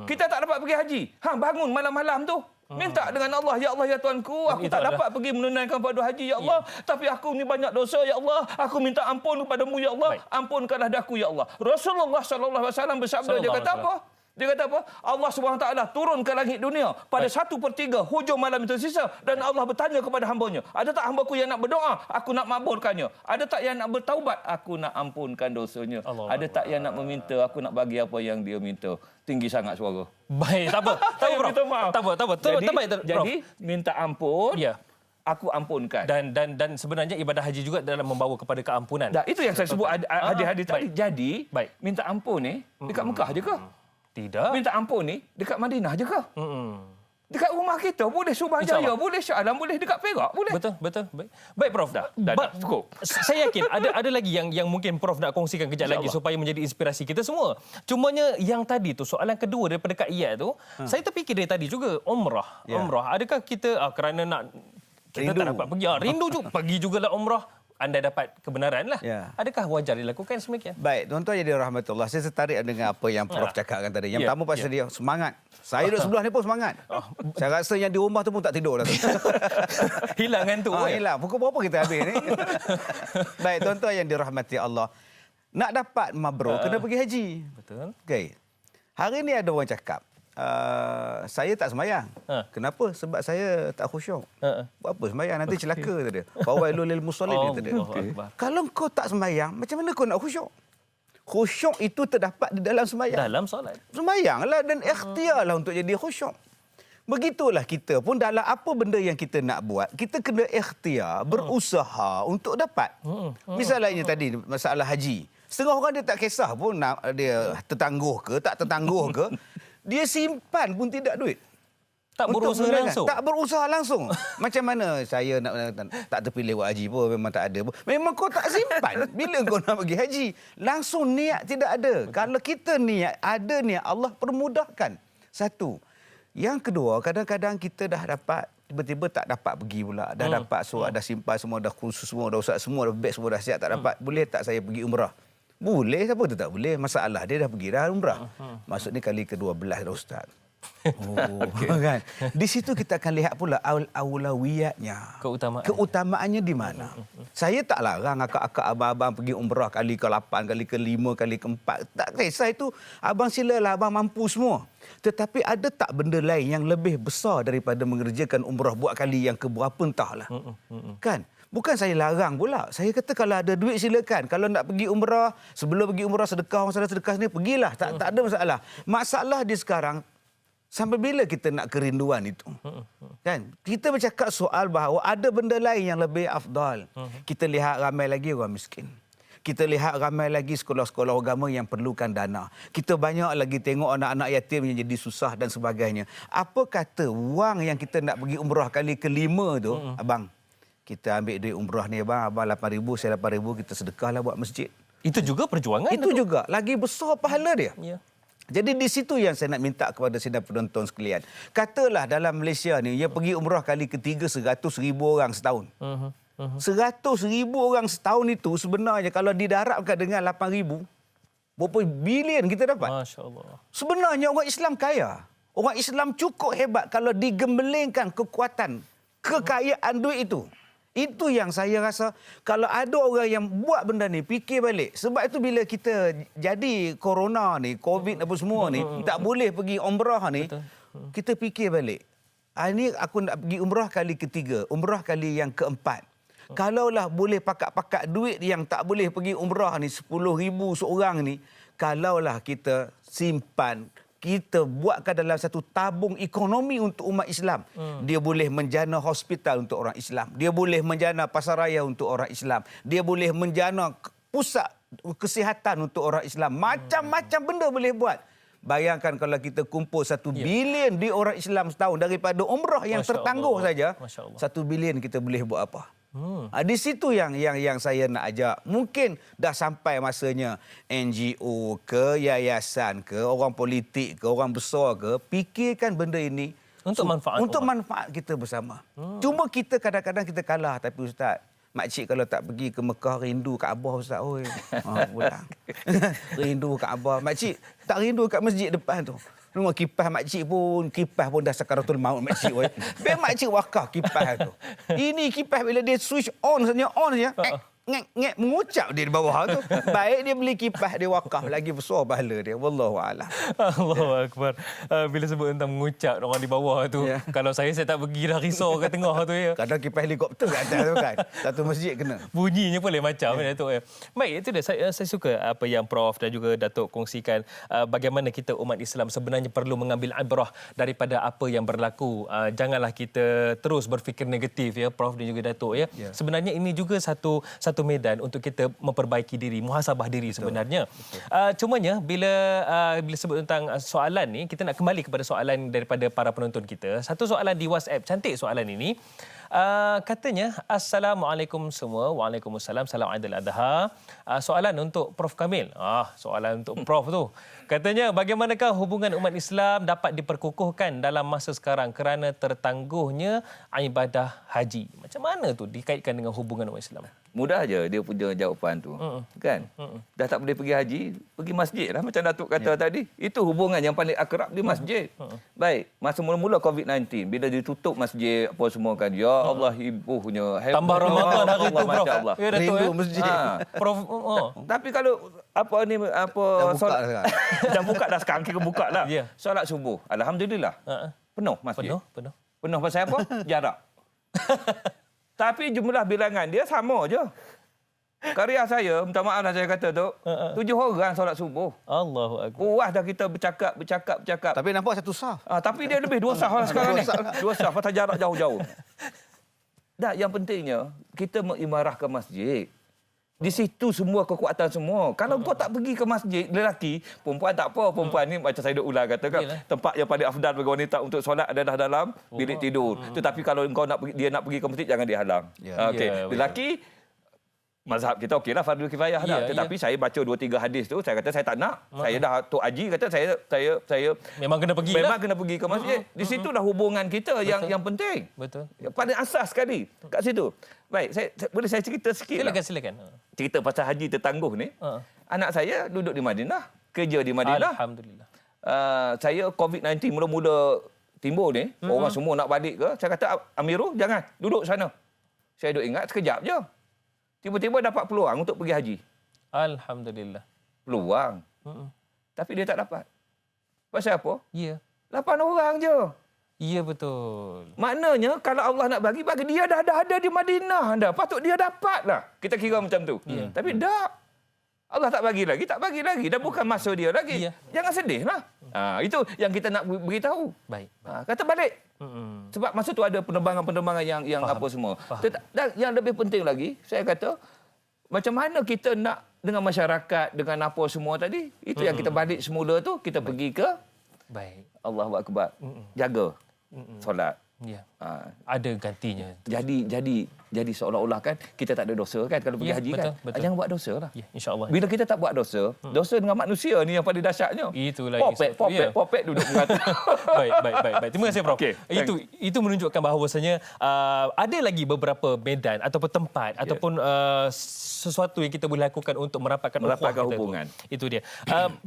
Speaker 5: Kita tak dapat pergi haji. Bangun malam-malam tu. Minta dengan Allah, ya Allah, ya Tuanku, aku tak dapat pergi menunaikan fardu haji, ya Allah. Tapi aku ni banyak dosa, ya Allah. Aku minta ampun kepadamu, ya Allah. Ampunkanlah daku, ya Allah. Rasulullah SAW bersabda, dia kata apa? Dia kata apa? Allah SWT turun ke langit dunia pada 1/3 hujung malam itu tersisa. Dan Allah bertanya kepada hamba-Nya, ada tak hamba-Ku yang nak berdoa? Aku nak makbulkannya. Ada tak yang nak bertaubat? Aku nak ampunkan dosanya. Ada tak yang nak meminta? Aku nak bagi apa yang dia minta. Tinggi sangat suara.
Speaker 1: Baik, tak apa. Tak apa, Prof.
Speaker 5: Jadi, minta ampun.
Speaker 1: Ya.
Speaker 5: Aku ampunkan.
Speaker 1: Dan sebenarnya ibadah haji juga dalam membawa kepada keampunan.
Speaker 5: Itu yang saya sebut hadis-hadis tadi. Jadi, minta ampun ni dekat Mekah je ke?
Speaker 1: Tidak.
Speaker 5: Minta ampun ni dekat Madinah je ke? Dekat rumah kita boleh, Subang Jaya boleh, Shah Alam boleh, dekat Perak boleh.
Speaker 1: Betul. Baik Prof.
Speaker 5: Dah cukup.
Speaker 1: Saya yakin ada lagi yang mungkin Prof nak kongsikan kejap lagi supaya menjadi inspirasi kita semua. Cumanya yang tadi tu, soalan kedua daripada Kak Iyad tu, saya terfikir dari tadi juga, umrah. Adakah kita kerana nak kita tak dapat pergi, rindu juga pergi jugalah umrah. Anda dapat kebenaran lah. Adakah wajar dilakukan semikian?
Speaker 4: Baik, tuan-tuan jadi rahmatullah. Saya tertarik dengan apa yang Prof cakapkan tadi. Yang pertama pasal dia semangat. Saya duduk sebelah ni pun semangat. Saya rasa yang di rumah tu pun tak tidur dah.
Speaker 1: Hilang kan tu.
Speaker 4: Hilang. Pukul berapa kita habis ni? Baik, tuan-tuan yang dirahmati Allah. Nak dapat mabrur, kena pergi haji.
Speaker 1: Betul.
Speaker 4: Okay. Hari ni ada orang cakap, saya tak sembahyang. Kenapa? Sebab saya tak khusyuk. Buat apa sembahyang? Nanti celaka kata dia. Fawailul lil musallin kata dia. Kalau kau tak sembahyang, macam mana kau nak khusyuk? Khusyuk itu terdapat di dalam sembahyang.
Speaker 1: Dalam solat.
Speaker 4: Sembahyanglah dan ikhtiarlah untuk jadi khusyuk. Begitulah kita pun dalam apa benda yang kita nak buat, kita kena ikhtiar, berusaha untuk dapat. Misalnya tadi masalah haji. Setengah orang dia tak kisah pun nak dia tertangguh ke, tak tertangguh ke. Dia simpan pun tidak duit.
Speaker 1: Tak berusaha langsung.
Speaker 4: Tak berusaha langsung. Macam mana saya nak tak terpilih buat haji pun, memang tak ada pun. Memang kau tak simpan. Bila kau nak pergi haji, langsung niat tidak ada. Kalau kita niat, ada niat, Allah permudahkan. Satu. Yang kedua, kadang-kadang kita dah dapat tiba-tiba tak dapat pergi pula. Dah dapat surat, dah simpan semua, dah kursus semua, dah usah semua, dah beg semua dah siap, tak dapat. Boleh tak saya pergi umrah? Boleh, siapa tu tak boleh? Masalah dia dah pergi dah umrah. Maksud ni kali ke-12 dah Ustaz. Kan? Di situ kita akan lihat pula aulawiyatnya. Keutamaannya di mana. Saya tak larang akak-akak abang-abang pergi umrah kali ke-8, kali ke-5, kali ke-4. Tak kisah itu. Abang silalah, abang mampu semua. Tetapi ada tak benda lain yang lebih besar daripada mengerjakan umrah buat kali yang keberapa entahlah. Kan? Bukan saya larang pula. Saya kata kalau ada duit silakan. Kalau nak pergi umrah, sebelum pergi umrah sedekah, orang sedekah sini, pergilah. Tak ada masalah. Masalah di sekarang, sampai bila kita nak kerinduan itu? Kan? Kita bercakap soal bahawa ada benda lain yang lebih afdal. Kita lihat ramai lagi orang miskin. Kita lihat ramai lagi sekolah-sekolah agama yang perlukan dana. Kita banyak lagi tengok anak-anak yatim yang jadi susah dan sebagainya. Apa kata wang yang kita nak pergi umrah kali ke-5 tu, abang, kita ambil duit umrah ni abang 8,000, saya 8,000, kita sedekahlah buat masjid.
Speaker 1: Itu juga perjuangan.
Speaker 4: Itu juga. Lagi besar pahala dia.
Speaker 1: Ya.
Speaker 4: Jadi di situ yang saya nak minta kepada sidang penonton sekalian. Katalah dalam Malaysia ni, yang pergi umrah kali ke-3 100,000 orang setahun. 100,000 orang setahun itu sebenarnya kalau didarabkan dengan 8,000, berapa bilion kita dapat?
Speaker 1: Masya Allah.
Speaker 4: Sebenarnya orang Islam kaya. Orang Islam cukup hebat kalau digembelengkan kekuatan, kekayaan duit itu. Itu yang saya rasa kalau ada orang yang buat benda ni, fikir balik. Sebab itu bila kita jadi corona ni, COVID apa semua ni, tak boleh pergi umrah ni, kita fikir balik. Ini aku nak pergi umrah kali ke-3, umrah kali yang ke-4. Kalaulah boleh pakat-pakat duit yang tak boleh pergi umrah ni 10,000 seorang ni, kalaulah kita simpan, kita buatkan dalam satu tabung ekonomi untuk umat Islam. Dia boleh menjana hospital untuk orang Islam. Dia boleh menjana pasaraya untuk orang Islam. Dia boleh menjana pusat kesihatan untuk orang Islam. Macam-macam benda boleh buat. Bayangkan kalau kita kumpul 1 bilion di orang Islam setahun daripada umrah yang tertangguh saja. 1 bilion kita boleh buat apa? Di situ yang saya nak ajak. Mungkin dah sampai masanya NGO ke, yayasan ke, orang politik ke, orang besar ke, fikirkan benda ini
Speaker 1: untuk
Speaker 4: manfaat kita bersama. Cuma kita kadang-kadang kita kalah. Tapi Ustaz, makcik kalau tak pergi ke Mekah rindu Kaabah Ustaz. Oi. Pula. Rindu Kaabah. Makcik tak rindu kat masjid depan tu. Tengok kipas makcik pun dah sakaratul maut makcik. Biar makcik wakaf kipas tu. Ini kipas bila dia switch on saja, ngek mengucap dia di bawah tu. Baik dia beli kipas dia wakaf, lagi besar pahala dia. Wallahu a'lam.
Speaker 1: Allahu akbar. Bila sebut tentang mengucap orang di bawah tu, kalau saya tak pergi dah risau kat tengah tu ya.
Speaker 4: Kadang kipas helikopter kat atas tu kan. Satu masjid kena.
Speaker 1: Bunyinya pun lain macam Datuk ya. Baik, itu dia saya suka apa yang Prof dan juga Datuk kongsikan, bagaimana kita umat Islam sebenarnya perlu mengambil ibrah daripada apa yang berlaku. Janganlah kita terus berfikir negatif ya Prof dan juga Datuk ya. Sebenarnya ini juga satu medan untuk kita memperbaiki diri, muhasabah diri sebenarnya. Cumanya bila sebut tentang soalan ni, kita nak kembali kepada soalan daripada para penonton kita. Satu soalan di WhatsApp, cantik soalan ini. Katanya, Assalamualaikum semua. Waalaikumsalam. Salam Aidil Adha. Soalan untuk Prof Kamil. Soalan untuk Prof tu. Katanya, bagaimanakah hubungan umat Islam dapat diperkukuhkan dalam masa sekarang kerana tertangguhnya ibadah haji? Macam mana tu dikaitkan dengan hubungan umat Islam?
Speaker 5: Mudah aja dia punya jawapan tu. Kan? Dah tak boleh pergi haji, pergi masjid lah macam Datuk kata tadi. Itu hubungan yang paling akrab di masjid. Baik, masa mula-mula COVID-19 bila ditutup masjid apa semua kan. Ya Allah, ibu punya hebat.
Speaker 1: Tambah Ramadan hari tu, Prof.
Speaker 5: Allah.
Speaker 1: Ya, Datuk,
Speaker 4: Rindu masjid.
Speaker 1: Prof,
Speaker 5: Tapi kalau dah buka dah sekarang kita buka lah.
Speaker 1: Ya.
Speaker 5: Solat subuh, alhamdulillah. Penuh masjid. Penuh pasal apa? Jarak. Tapi jumlah bilangan dia sama je. Karya saya, minta maaf lah saya kata tu, 7 orang solat subuh.
Speaker 1: Allahu akbar.
Speaker 5: Puas dah kita bercakap.
Speaker 4: Tapi nampak satu saf.
Speaker 5: Tapi dia lebih 2 saf lah sekarang ni. 2 saf, pasal jarak jauh-jauh. Dah, yang pentingnya, kita mengimarahkan masjid. Di situ semua kekuatan semua. Kalau kau tak pergi ke masjid, lelaki, perempuan tak apa. Perempuan ni macam saya duk ulang kata kan, tempat yang paling afdal bagi wanita untuk solat adalah dalam bilik tidur. Tetapi kalau kau dia nak pergi ke masjid, jangan dihalang. Okey. Lelaki mazhab kita okeylah fardu kifayah dah.
Speaker 1: Ya,
Speaker 5: Tetapi saya baca 2-3 hadis tu, saya kata saya tak nak. Saya dah Tok Haji kata saya
Speaker 1: Memang kena pergi
Speaker 5: memang
Speaker 1: lah.
Speaker 5: kena pergi ke masjid. Di situ dah hubungan kita yang penting.
Speaker 1: Betul.
Speaker 5: Pada asas sekali kat situ. Baik, boleh saya cerita sikit lah.
Speaker 1: Silakan.
Speaker 5: Cerita pasal haji tertangguh ni.
Speaker 1: Ha.
Speaker 5: Anak saya duduk di Madinah, kerja di Madinah.
Speaker 1: Alhamdulillah.
Speaker 5: Saya COVID-19 mula-mula timbul ni, orang semua nak balik ke, saya kata Amirul jangan, duduk sana. Saya duduk ingat sekejap je. Tiba-tiba dapat peluang untuk pergi haji.
Speaker 1: Alhamdulillah.
Speaker 5: Peluang. Tapi dia tak dapat. Pasal apa?
Speaker 1: Ya.
Speaker 5: 8 orang je.
Speaker 1: Ya, betul.
Speaker 5: Maknanya kalau Allah nak bagi dia dah ada di Madinah dah. Patut dia dapat lah. Kita kira macam tu. Tapi tak. Allah tak bagi lagi. Dah bukan masa dia lagi.
Speaker 1: Ya.
Speaker 5: Jangan sedih lah. Itu yang kita nak beritahu.
Speaker 1: Baik.
Speaker 5: Kata balik. Sebab masa tu ada penerbangan-penerbangan yang apa semua. Dan yang lebih penting lagi, saya kata, macam mana kita nak dengan masyarakat, dengan apa semua tadi, itu yang kita balik semula tu, kita pergi ke
Speaker 1: Baik.
Speaker 5: Allahu Akbar. Jaga solat.
Speaker 1: Ya. Ada gantinya.
Speaker 5: Jadi seolah-olah kan kita tak ada dosa kan kalau pergi
Speaker 1: Ya,
Speaker 5: haji
Speaker 1: betul,
Speaker 5: kan.
Speaker 1: betul.
Speaker 5: Jangan buat dosa lah.
Speaker 1: Ya, insya-Allah.
Speaker 5: Bila kita tak buat dosa, dosa dengan manusia ni yang paling dahsyatnya.
Speaker 1: Itu lagi satu, ya.
Speaker 5: Popek duduk mengata.
Speaker 1: Baik. Terima kasih, Prof.
Speaker 5: Okey,
Speaker 1: Itu menunjukkan bahawasanya ada lagi beberapa medan ataupun tempat ataupun sesuatu yang kita boleh lakukan untuk merapatkan
Speaker 5: hubungan.
Speaker 1: Itu dia.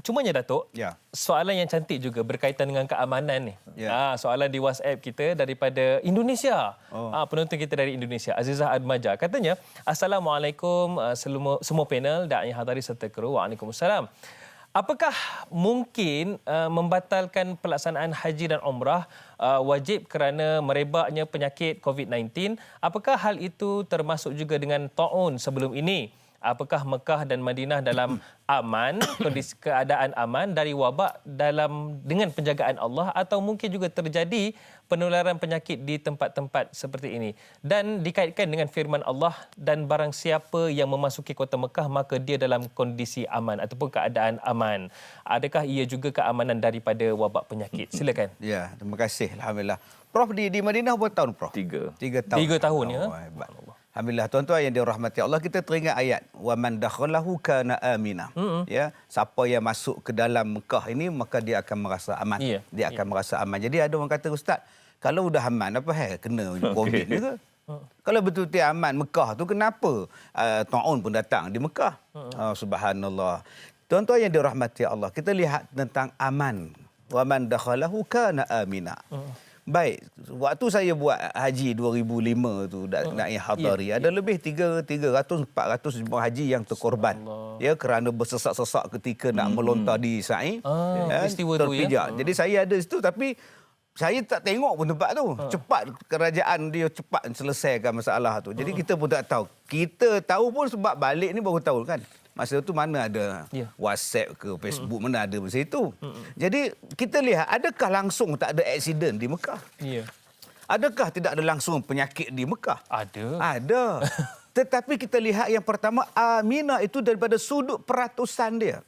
Speaker 1: Cumanya, Datuk,
Speaker 4: Ya.
Speaker 1: soalan yang cantik juga berkaitan dengan keamanan ni.
Speaker 4: Ya.
Speaker 1: Soalan di WhatsApp kita daripada Indonesia. Penonton kita dari Indonesia, Azizah Admaja. Katanya, Assalamualaikum semua panel dan hadari serta kru. Waalaikumsalam. Apakah mungkin membatalkan pelaksanaan haji dan umrah wajib kerana merebaknya penyakit COVID-19? Apakah hal itu termasuk juga dengan taun sebelum ini? Apakah Mekah dan Madinah dalam aman, kondisi keadaan aman dari wabak dengan penjagaan Allah, atau mungkin juga terjadi penularan penyakit di tempat-tempat seperti ini? Dan dikaitkan dengan firman Allah, dan barang siapa yang memasuki kota Mekah maka dia dalam kondisi aman ataupun keadaan aman. Adakah ia juga keamanan daripada wabak penyakit? Silakan.
Speaker 4: Ya, terima kasih. Alhamdulillah. Prof di Madinah berapa tahun, Prof?
Speaker 5: 3
Speaker 4: tahun.
Speaker 1: 3 tahun, ya.
Speaker 4: Hebat. Alhamdulillah, tuan-tuan yang dirahmati Allah, kita teringat ayat wa man dakhalahu kana amina. Ya, siapa yang masuk ke dalam Mekah ini maka dia akan merasa aman.
Speaker 1: Ya.
Speaker 4: Dia akan merasa aman. Jadi ada orang kata, ustaz, kalau dah aman apa kena COVID ni ke? Kalau betul-betul aman Mekah tu, kenapa taun pun datang di Mekah? Subhanallah. Tuan-tuan yang dirahmati Allah, kita lihat tentang aman. Wa man dakhalahu kana amina. Baik, waktu saya buat haji 2005 tu naik hadari, ada lebih 300-400 jemaah haji yang terkorban ya kerana bersesak-sesak ketika nak melontar di sa'i.
Speaker 1: Peristiwa tu, ya.
Speaker 4: Jadi saya ada situ, tapi saya tak tengok pun tempat tu. Cepat kerajaan dia cepat selesaikan masalah tu. Jadi kita pun tak tahu. Kita tahu pun sebab balik ni baru tahu kan. Masa tu mana ada WhatsApp ke Facebook, mana ada masa itu. Jadi kita lihat, adakah langsung tak ada aksiden di Mekah?
Speaker 1: Ya.
Speaker 4: Adakah tidak ada langsung penyakit di Mekah?
Speaker 1: Ada.
Speaker 4: Ada. Tetapi kita lihat yang pertama, Aminah itu daripada sudut peratusan dia.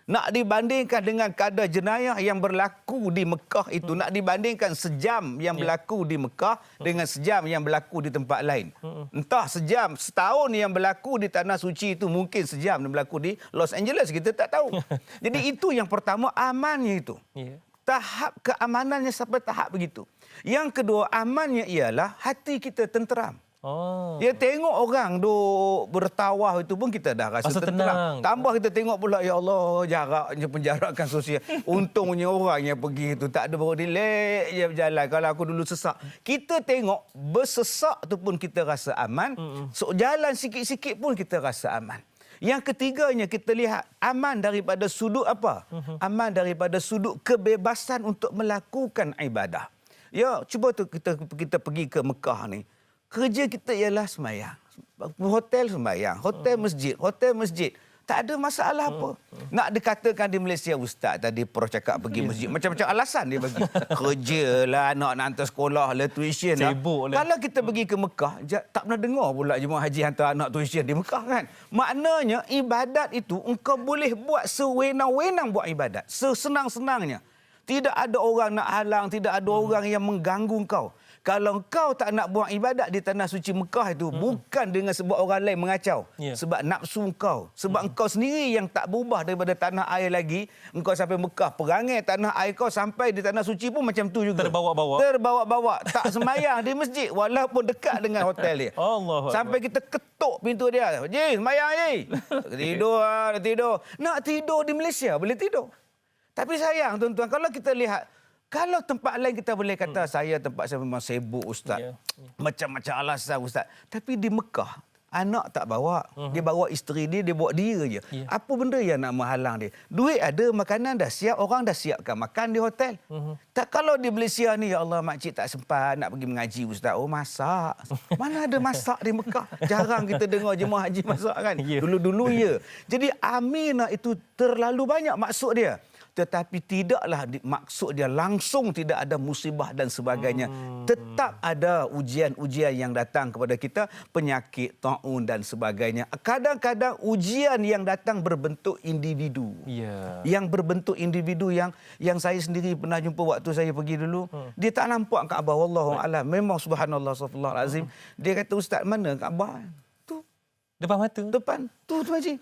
Speaker 4: Nak dibandingkan dengan kadar jenayah yang berlaku di Mekah itu, nak dibandingkan sejam yang berlaku di Mekah dengan sejam yang berlaku di tempat lain. Entah setahun yang berlaku di Tanah Suci itu mungkin sejam yang berlaku di Los Angeles, kita tak tahu. Jadi itu yang pertama, amannya itu. Tahap keamanannya sampai tahap begitu. Yang kedua, amannya ialah hati kita tenteram. Dia tengok orang duk bertawaf itu pun kita dah rasa tenteram. Tambah kita tengok pula, ya Allah, jaraknya penjarakan sosial. Untungnya orang yang pergi itu tak ada baru dilek je berjalan. Kalau aku dulu sesak, kita tengok bersesak tu pun kita rasa aman. So jalan sikit-sikit pun kita rasa aman. Yang ketiganya kita lihat aman daripada sudut apa? Aman daripada sudut kebebasan untuk melakukan ibadah. Ya, cuba tu kita pergi ke Mekah ni. Kerja kita ialah sembahyang. Hotel sembahyang, hotel masjid. Tak ada masalah apa. Nak dikatakan di Malaysia, ustaz tadi Prof cakap pergi masjid, macam-macam alasan dia bagi. Kerjalah, anak nak hantar sekolah lah, tuition lah. Kalau kita pergi ke Mekah, tak pernah dengar pula jemaah haji hantar anak tuition di Mekah kan. Maknanya ibadat itu engkau boleh buat sewenang-wenang buat ibadat, sesenang-senangnya. Tidak ada orang nak halang, tidak ada orang yang mengganggu engkau. Kalau kau tak nak buat ibadat di tanah suci Mekah itu, bukan dengan sebab orang lain mengacau. Sebab nafsu kau. Sebab engkau sendiri yang tak berubah daripada tanah air lagi. Engkau sampai Mekah, perangai tanah air kau sampai di tanah suci pun macam tu juga. Terbawa-bawa. Tak sembahyang di masjid walaupun dekat dengan hotel dia. Sampai kita ketuk pintu dia. Ji, sembahyang ji. Tidur. Nak tidur di Malaysia boleh tidur. Tapi sayang tuan-tuan, kalau kita lihat, kalau tempat lain kita boleh kata tempat saya memang sibuk ustaz. Macam-macam alasan ustaz. Tapi di Mekah, anak tak bawa. Dia bawa isteri dia bawa dia je. Apa benda yang nak menghalang dia? Duit ada, makanan dah siap, orang dah siapkan makan di hotel. Tak, kalau di Malaysia ni, ya Allah, makcik tak sempat nak pergi mengaji ustaz. Oh, masak. Mana ada masak di Mekah? Jarang kita dengar jemaah haji masak kan. Dulu-dulu ya. Jadi Aminah itu terlalu banyak maksud dia. Tetapi tidaklah maksud dia langsung tidak ada musibah dan sebagainya. Tetap ada ujian-ujian yang datang kepada kita, penyakit, taun dan sebagainya. Kadang-kadang ujian yang datang berbentuk individu. Yang berbentuk individu yang saya sendiri pernah jumpa waktu saya pergi dulu. Dia tak nampak Kaabah, wallahu a'lam. Memang subhanallah subhanallah azim. Dia kata, ustaz, mana Kaabah? Tu
Speaker 1: depan mata.
Speaker 4: Depan tu haji.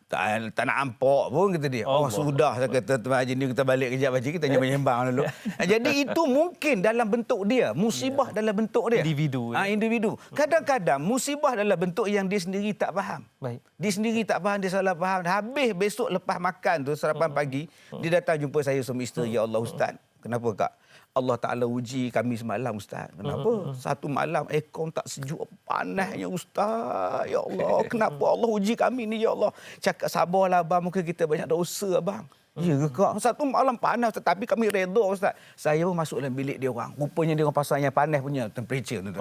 Speaker 4: Tak nak nampak pun, kata dia. Oh, sudah, saya kata, Tuan Haji ni kita balik kejap haji, kita nyembang dulu. Jadi itu mungkin dalam bentuk dia, musibah dalam bentuk dia. Individu. Kadang-kadang musibah dalam bentuk yang dia sendiri tak faham. Dia sendiri tak faham, dia salah faham. Habis besok lepas makan tu, sarapan pagi, dia datang jumpa saya sama isteri. Ya Allah ustaz, kenapa kak? Allah Ta'ala uji kami semalam ustaz. Kenapa? Satu malam aircon tak sejuk, panasnya ustaz. Ya Allah, kenapa Allah uji kami ni ya Allah? Cakap sabarlah abang, mungkin kita banyak dosa abang. Ya ke kak? Satu malam panas tetapi kami redha ustaz. Saya pun masuk dalam bilik dia orang. Rupanya dia orang pasang yang panas punya temperature tu.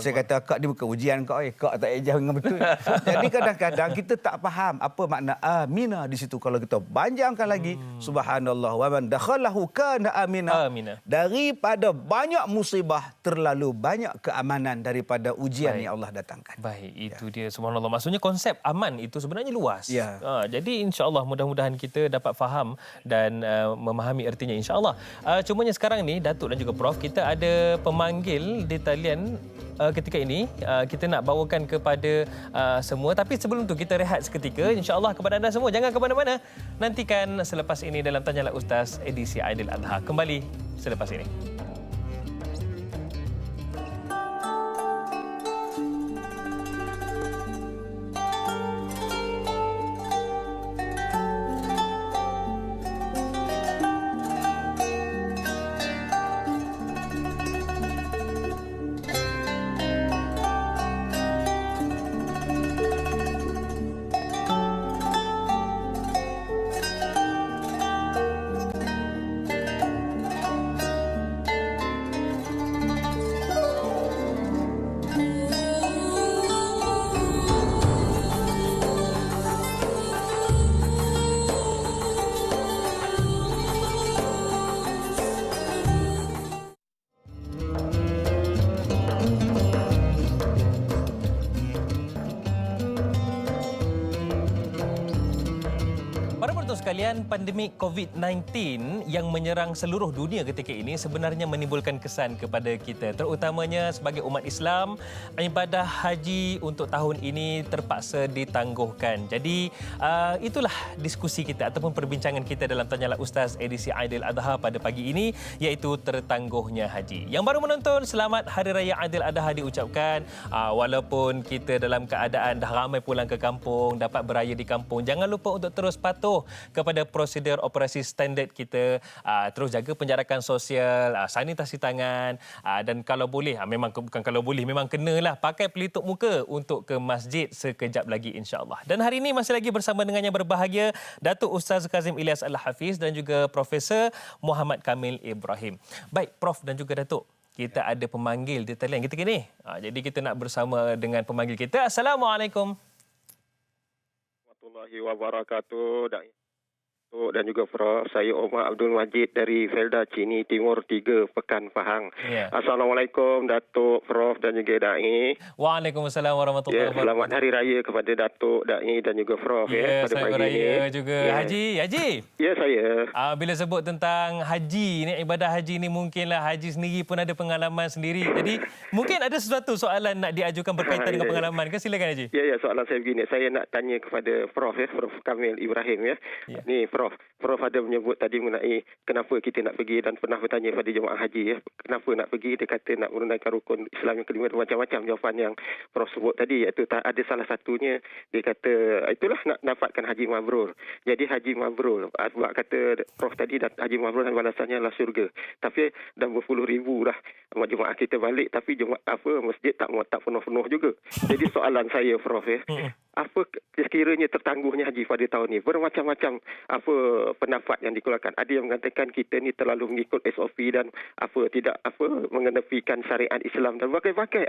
Speaker 4: Saya kata, kak, dia bukan ujian kak. Kak tak ejah dengan betul. Jadi kadang-kadang kita tak faham apa makna aminah di situ. Kalau kita panjangkan lagi, subhanallah wa man dakhalahu kana aminah. Daripada banyak musibah, terlalu banyak keamanan daripada ujian yang Allah datangkan.
Speaker 1: Itu dia, subhanallah. Maksudnya konsep aman itu sebenarnya luas. Jadi insya-Allah mudah-mudahan kita dapat faham dan memahami artinya insya-Allah. Cumanya sekarang ni Datuk dan juga Prof, kita ada pemanggil di talian ketika ini. Kita nak bawakan kepada semua, tapi sebelum tu kita rehat seketika insya-Allah. Kepada anda semua jangan ke mana-mana. Nantikan selepas ini dalam Tanyalah Ustaz edisi Aidiladha. Kembali selepas ini. Sekalian, pandemik COVID-19 yang menyerang seluruh dunia ketika ini sebenarnya menimbulkan kesan kepada kita, terutamanya sebagai umat Islam. Ibadah haji untuk tahun ini terpaksa ditangguhkan. Jadi itulah diskusi kita ataupun perbincangan kita dalam Tanyalah Ustaz edisi Aidiladha pada pagi ini, iaitu tertangguhnya haji. Yang baru menonton, selamat Hari Raya Aidiladha diucapkan. Walaupun kita dalam keadaan dah ramai pulang ke kampung, dapat beraya di kampung, jangan lupa untuk terus patuh kepada prosedur operasi standard kita, terus jaga penjarakan sosial, sanitasi tangan, dan kalau boleh, memang bukan kalau boleh, memang kenalah pakai pelitup muka untuk ke masjid sekejap lagi insya-Allah. Dan hari ini masih lagi bersama dengan yang berbahagia, Datuk Ustaz Kazim Ilyas Al-Hafiz dan juga Profesor Muhammad Kamil Ibrahim. Baik Prof dan juga Datuk, kita ada pemanggil di talian kita kini. Jadi kita nak bersama dengan pemanggil kita. Assalamualaikum.
Speaker 7: Warahmatullahi wabarakatuh. Datuk dan juga Prof. Saya Omar Abdul Majid dari Felda Cini Timur 3 Pekan Pahang.
Speaker 1: Ya.
Speaker 7: Assalamualaikum Datuk, Prof dan juga Da'i.
Speaker 1: Waalaikumsalam warahmatullahi wabarakatuh.
Speaker 7: Selamat Hari Raya kepada Datuk, Da'i dan juga Prof
Speaker 1: Ya,
Speaker 7: pada
Speaker 1: selamat
Speaker 7: pagi
Speaker 1: raya
Speaker 7: ini.
Speaker 1: juga.
Speaker 7: Ya.
Speaker 1: Haji.
Speaker 7: Ya, saya.
Speaker 1: Bila sebut tentang haji ni, ibadah haji ni, mungkinlah haji sendiri pun ada pengalaman sendiri. Jadi mungkin ada sesuatu soalan nak diajukan berkaitan dengan pengalaman ke? Silakan Haji.
Speaker 7: Ya, soalan saya begini. Saya nak tanya kepada Prof Prof Kamil Ibrahim
Speaker 1: Ya.
Speaker 7: Ni Prof ada menyebut tadi mengenai kenapa kita nak pergi dan pernah bertanya pada jemaah haji kenapa nak pergi. Dia kata nak menunaikan rukun Islam yang kelima, macam-macam jawapan yang Prof sebut tadi, iaitu ada salah satunya dia kata itulah nak dapatkan haji mabrur. Jadi haji mabrur sebab kata Prof tadi haji mabrur dan balasannya adalah syurga. Tapi dah berpuluh ribu dah jemaah kita balik, tapi masjid tak penuh-penuh juga. Jadi soalan saya Prof apa sekiranya tertangguhnya haji pada tahun ini? Bermacam-macam pendapat yang dikeluarkan. Ada yang mengatakan kita ni terlalu mengikut SOP dan tidak mengenepikan syariat Islam dan berbagai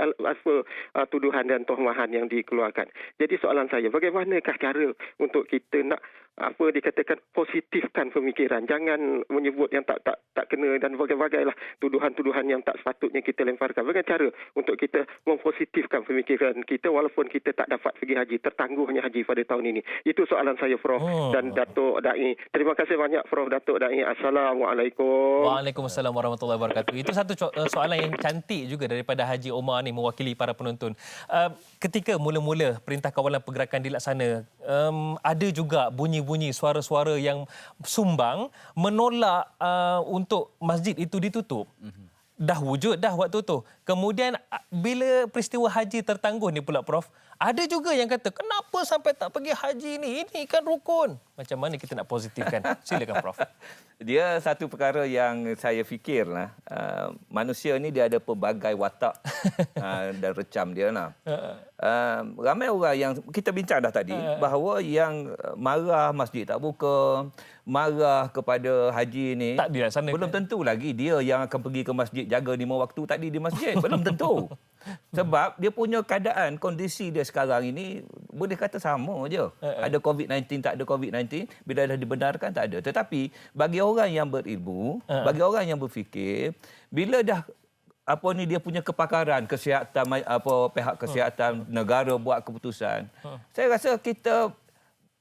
Speaker 7: tuduhan dan tohmahan yang dikeluarkan. Jadi soalan saya, bagaimanakah cara untuk kita nak dikatakan positifkan pemikiran, jangan menyebut yang tak kena dan berbagai-bagailah tuduhan-tuduhan yang tak sepatutnya kita lemparkan. Bagaimana cara untuk kita mempositifkan pemikiran kita walaupun kita tak dapat pergi haji, tertangguhnya haji pada tahun ini? Itu soalan saya Prof dan Datuk Da'i. Terima kasih banyak Prof Datuk Da'i. Assalamualaikum.
Speaker 1: Waalaikumsalam warahmatullahi wabarakatuh. Itu satu soalan yang cantik juga daripada Haji Omar ni mewakili para penonton. Ketika mula-mula Perintah Kawalan Pergerakan dilaksana, ada juga bunyi-bunyi suara-suara yang sumbang menolak untuk masjid itu ditutup. Dah wujud dah waktu tu. Kemudian bila peristiwa haji tertangguh ni pula Prof, ada juga yang kata kenapa sampai tak pergi haji ni? Ini kan rukun. Macam mana kita nak positifkan? Silakan Prof.
Speaker 5: Dia satu perkara yang saya fikirlah, manusia ni dia ada pelbagai watak dan recam dia lah. Ramai orang yang kita bincang dah tadi bahawa yang marah masjid tak buka, marah kepada haji ni
Speaker 1: Tak dilaksanakan.
Speaker 5: belum tentu lagi dia yang akan pergi ke masjid jaga 5 waktu tadi di masjid. Belum tentu. Sebab dia punya keadaan, kondisi dia sekarang ini boleh kata sama je. Ada COVID-19, tak ada COVID-19, bila dah dibenarkan tak ada. Tetapi bagi orang yang berilmu, bagi orang yang berfikir, bila dah dia punya kepakaran kesihatan, pihak kesihatan negara buat keputusan, saya rasa kita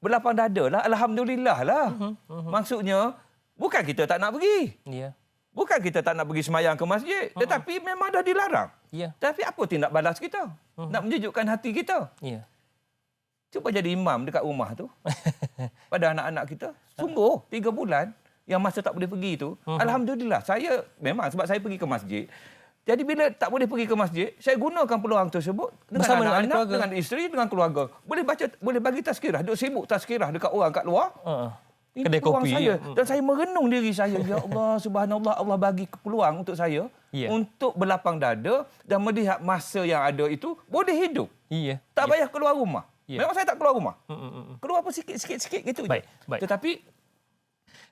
Speaker 5: berlapang dada lah, alhamdulillah lah. Maksudnya bukan kita tak nak pergi.
Speaker 1: Ya.
Speaker 5: Bukan kita tak nak pergi semayang ke masjid, tetapi memang dah dilarang.
Speaker 1: Ya.
Speaker 5: Tapi apa tindak balas kita? Nak menjejukkan hati kita.
Speaker 1: Ya.
Speaker 5: Cuba jadi imam dekat rumah tu. Pada anak-anak kita. Sungguh, 3 bulan yang masa tak boleh pergi tu. Alhamdulillah, saya memang sebab saya pergi ke masjid. Jadi bila tak boleh pergi ke masjid, saya gunakan peluang tersebut dengan
Speaker 1: bersama
Speaker 5: anak-anak,
Speaker 1: keluarga,
Speaker 5: dengan isteri, dengan keluarga. Boleh bagi tazkirah, duk sibuk tazkirah dekat orang kat luar. Ini
Speaker 1: Kedai
Speaker 5: peluang
Speaker 1: kopi.
Speaker 5: saya. Dan saya merenung diri saya. Ya Allah, subhanallah, Allah bagi peluang untuk saya untuk berlapang dada dan melihat masa yang ada itu boleh hidup.
Speaker 1: Iya.
Speaker 5: Tak payah keluar rumah.
Speaker 1: Ya.
Speaker 5: Memang saya tak keluar rumah. Keluar pun sikit-sikit gitu je.
Speaker 1: Baik.
Speaker 5: Tetapi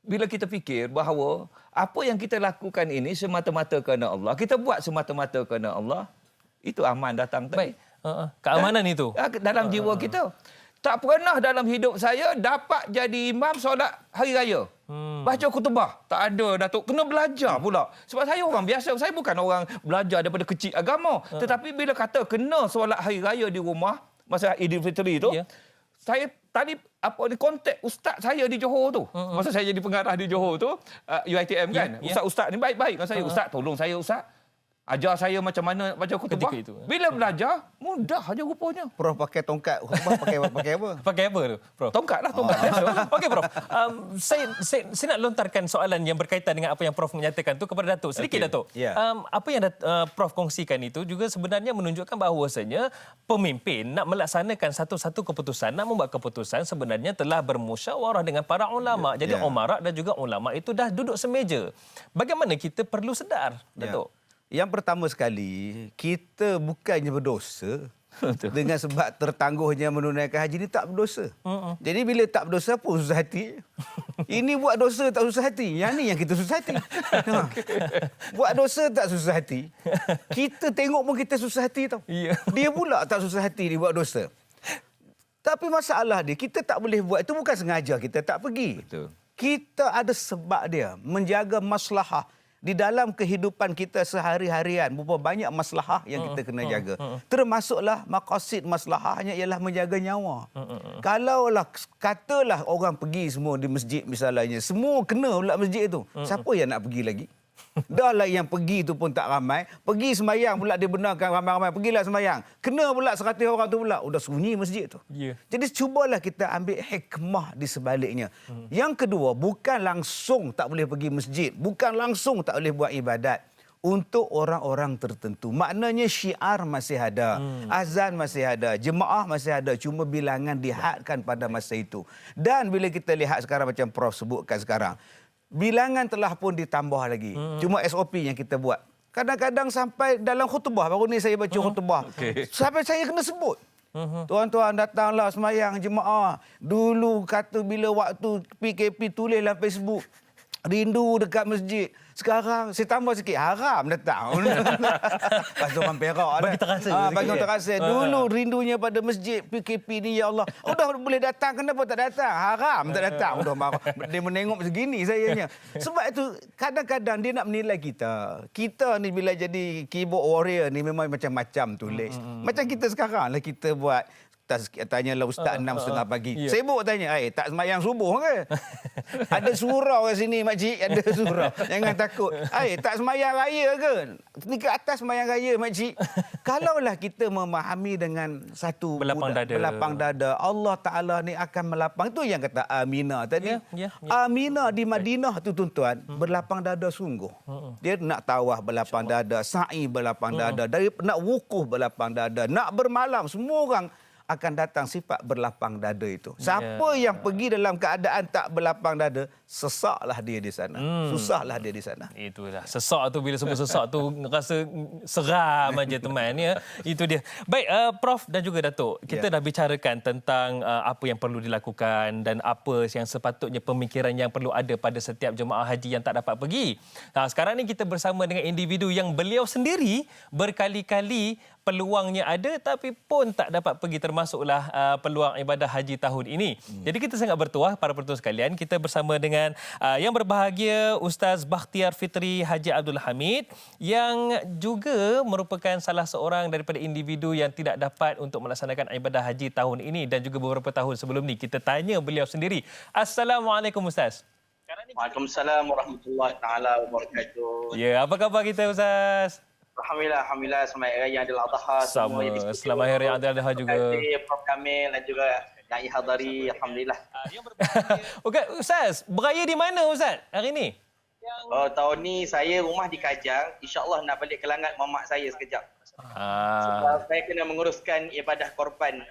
Speaker 5: bila kita fikir bahawa apa yang kita lakukan ini semata-mata kerana Allah, kita buat semata-mata kerana Allah, itu aman datang tadi.
Speaker 1: Baik. Keamanan itu.
Speaker 5: Dalam jiwa kita. Tak pernah dalam hidup saya dapat jadi imam solat hari raya. Baca khutbah. Tak ada, Datuk. Kena belajar pula. Sebab saya orang biasa. Saya bukan orang belajar daripada kecil agama. Tetapi bila kata kena solat hari raya di rumah, masa Aidilfitri tu, saya tadi kontak ustaz saya di Johor tu. Masa saya jadi pengarah di Johor tu, UiTM kan. Ustaz-ustaz ni baik-baik dengan saya. Ustaz, tolong saya Ustaz. Ajar saya macam mana baca khutbah. Bila belajar, mudah aja rupanya.
Speaker 4: Prof pakai tongkat khutbah pakai apa?
Speaker 1: Pakai apa tu, Prof?
Speaker 5: Tongkat lah, tongkat biasa.
Speaker 1: Okey, Prof. Saya nak lontarkan soalan yang berkaitan dengan apa yang Prof menyatakan tu kepada Datuk. Sedikit, Datuk.
Speaker 4: Ya.
Speaker 1: Apa yang Prof kongsikan itu juga sebenarnya menunjukkan bahawasanya pemimpin nak melaksanakan satu-satu keputusan, nak membuat keputusan sebenarnya telah bermusyawarah dengan para ulama. Jadi umarak dan juga ulama itu dah duduk semeja. Bagaimana kita perlu sedar, Datuk?
Speaker 4: Yang pertama sekali, kita bukannya berdosa dengan sebab tertangguhnya menunaikan haji ni tak berdosa. Jadi bila tak berdosa pun susah hati. Ini buat dosa tak susah hati. Yang ni yang kita susah hati. Buat dosa tak susah hati. Kita tengok pun kita susah hati tau. Dia pula tak susah hati dia buat dosa. Tapi masalah dia, kita tak boleh buat. Itu bukan sengaja kita tak pergi.
Speaker 5: Betul.
Speaker 4: Kita ada sebab dia menjaga maslahah di dalam kehidupan kita sehari-harian. Berapa banyak maslahah yang kita kena jaga. Termasuklah maqasid maslahahnya ialah menjaga nyawa. Kalaulah katalah orang pergi semua di masjid misalnya, semua kena pula masjid tu. Siapa yang nak pergi lagi? Dah lah yang pergi tu pun tak ramai. Pergi semayang pula dibenarkan ramai-ramai. Pergilah semayang. Kena pula 100 orang tu pula. Udah sunyi masjid tu.
Speaker 1: Ya.
Speaker 4: Jadi cubalah kita ambil hikmah di sebaliknya. Yang kedua, bukan langsung tak boleh pergi masjid. Bukan langsung tak boleh buat ibadat. Untuk orang-orang tertentu. Maknanya syiar masih ada. Azan masih ada. Jemaah masih ada. Cuma bilangan dihadkan pada masa itu. Dan bila kita lihat sekarang macam Prof sebutkan sekarang. Bilangan telah pun ditambah lagi. Cuma SOP yang kita buat. Kadang-kadang sampai dalam khutbah. Baru ni saya baca khutbah. Sampai saya kena sebut. Tuan-tuan datanglah semayang jemaah. Dulu kata bila waktu PKP tulis dalam Facebook. Rindu dekat masjid. Sekarang saya tambah sikit, haram datang. Pasal orang Perak.
Speaker 1: Bagi terasa.
Speaker 4: Bagi orang terasa. Dulu rindunya pada masjid PKP ni, ya Allah. Udah boleh datang, kenapa tak datang? Haram tak datang. Udah marah. Dia menengok segini sayanya. Sebab itu kadang-kadang dia nak menilai kita. Kita ni bila jadi keyboard warrior ni memang macam-macam tulis. Macam kita sekarang lah kita buat. Tanyalah Ustaz 6:30 pagi.
Speaker 1: Yeah.
Speaker 4: Sibuk tanya, tak semayang subuh ke? Ada surau kat sini, makcik. Ada surau. Jangan takut. Tak semayang raya ke? Ni ke atas semayang raya, makcik. Kalaulah kita memahami dengan satu belapang dada. Allah Ta'ala ni akan melapang. Itu yang kata Aminah tadi. Aminah di Madinah tu tuan-tuan, berlapang dada sungguh. Dia nak tawaf berlapang dada, sa'i berlapang dada, nak wukuf berlapang dada, nak bermalam. Semua orang akan datang sifat berlapang dada itu. Siapa yang pergi dalam keadaan tak berlapang dada, sesaklah dia di sana. Susahlah dia di sana.
Speaker 1: Itulah. Sesak tu, bila sebut sesak tu rasa seram aja teman ya. Itu dia. Baik, Prof dan juga Datuk. Kita dah bicarakan tentang apa yang perlu dilakukan dan apa yang sepatutnya pemikiran yang perlu ada pada setiap jemaah haji yang tak dapat pergi. Sekarang ni kita bersama dengan individu yang beliau sendiri berkali-kali peluangnya ada tapi pun tak dapat pergi, termasuklah peluang ibadah haji tahun ini. Jadi kita sangat bertuah para penonton sekalian, kita bersama dengan yang berbahagia Ustaz Bakhtiar Fitri Haji Abdul Hamid yang juga merupakan salah seorang daripada individu yang tidak dapat untuk melaksanakan ibadah haji tahun ini dan juga beberapa tahun sebelum ni. Kita tanya beliau sendiri. Assalamualaikum Ustaz.
Speaker 8: Waalaikumsalam warahmatullahi taala wabarakatuh.
Speaker 1: Ya, apa khabar kita Ustaz?
Speaker 8: Alhamdulillah, selamat Hari Raya Aidiladha.
Speaker 1: Sama, selamat Hari Raya Aidiladha juga.
Speaker 8: Terima kasih Prof Kamil dan juga Dai Hadari. Alhamdulillah.
Speaker 1: Okey, Ustaz, beraya di mana Ustaz hari ini?
Speaker 8: Tahun ni saya rumah di Kajang. InsyaAllah nak balik ke Langat mak saya sekejap. Sebab saya kena menguruskan ibadah korban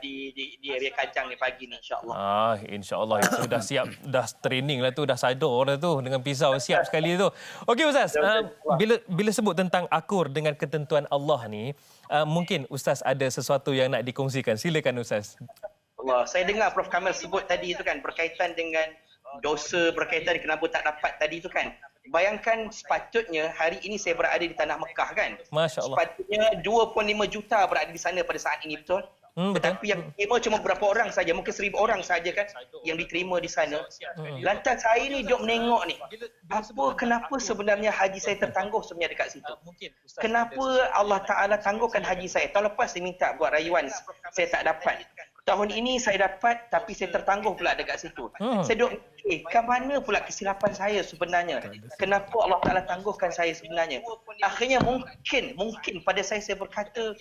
Speaker 8: di area Kajang ni pagi ni, insyaAllah.
Speaker 1: InsyaAllah itu dah siap, dah training lah tu, dah sadar dah tu dengan pisau siap sekali tu. Okey Ustaz, bila sebut tentang akur dengan ketentuan Allah ni, mungkin Ustaz ada sesuatu yang nak dikongsikan. Silakan Ustaz.
Speaker 8: Allah, saya dengar Prof Kamil sebut tadi tu kan berkaitan dengan dosa, berkaitan kenapa tak dapat tadi tu kan. Bayangkan sepatutnya hari ini saya berada di tanah Mekah kan.
Speaker 1: Masya Allah.
Speaker 8: Sepatutnya 2.5 juta berada di sana pada saat ini, betul? Tetapi yang diterima cuma berapa orang saja, mungkin 1,000 orang saja kan yang diterima di sana. Lantas saya ni duduk menengok ni. Kenapa sebenarnya haji saya tertangguh sebenarnya dekat situ? Kenapa Allah Ta'ala tangguhkan haji saya? Tahun lepas saya minta buat rayuan, saya tak dapat. Tahun ini saya dapat tapi saya tertangguh pula dekat situ. Saya duduk ke mana pula kesilapan saya sebenarnya? Kenapa Allah Ta'ala tangguhkan saya sebenarnya? Akhirnya mungkin pada saya berkata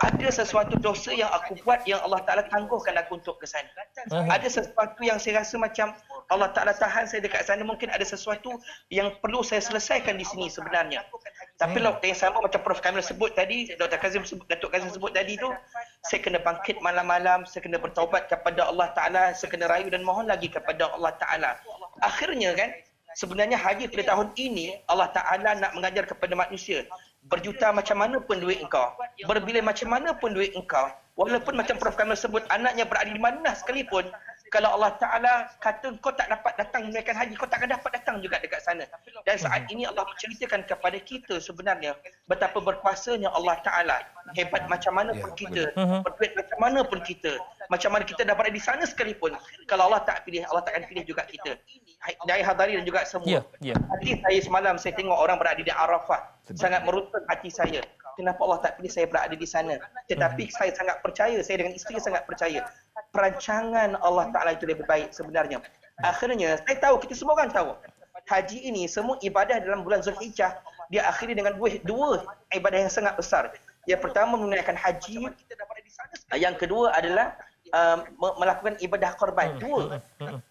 Speaker 8: ada sesuatu dosa yang aku buat yang Allah Ta'ala tangguhkan aku untuk ke sana. Ada sesuatu yang saya rasa macam Allah Ta'ala tahan saya dekat sana, mungkin ada sesuatu yang perlu saya selesaikan di sini sebenarnya. Tapi waktu yang sama macam Prof Kamil sebut tadi, Datuk Kazim sebut tadi tu, saya kena bangkit malam-malam, saya kena bertaubat kepada Allah Ta'ala, saya kena rayu dan mohon lagi kepada Allah Ta'ala. Akhirnya kan, sebenarnya haji pada tahun ini, Allah Ta'ala nak mengajar kepada manusia, berjuta macam mana pun duit engkau, berbilion macam mana pun duit engkau, walaupun macam Prof Kamil sebut, anaknya berada di mana sekalipun, kalau Allah Ta'ala kata kau tak dapat datang menunaikan haji, kau tak akan dapat datang juga dekat sana. Dan saat ini Allah menceritakan kepada kita sebenarnya betapa berkuasanya Allah Ta'ala. Hebat macam mana pun kita, berduit macam mana pun kita, Macam mana kita dah berada di sana sekalipun, kalau Allah tak pilih, Allah takkan pilih juga kita. Dari hadari dan juga semua. Hati saya semalam, saya tengok orang berada di Arafah. Sangat meruntut hati saya. Kenapa Allah tak pilih saya berada di sana? Tetapi saya sangat percaya, saya dengan isteri sangat percaya. Perancangan Allah Ta'ala itu lebih baik sebenarnya. Akhirnya, saya tahu, kita semua orang tahu. Haji ini, semua ibadah dalam bulan Zulhijjah, dia akhiri dengan dua ibadah yang sangat besar. Yang pertama, menunaikan haji. Yang kedua adalah melakukan ibadah korban. Dua.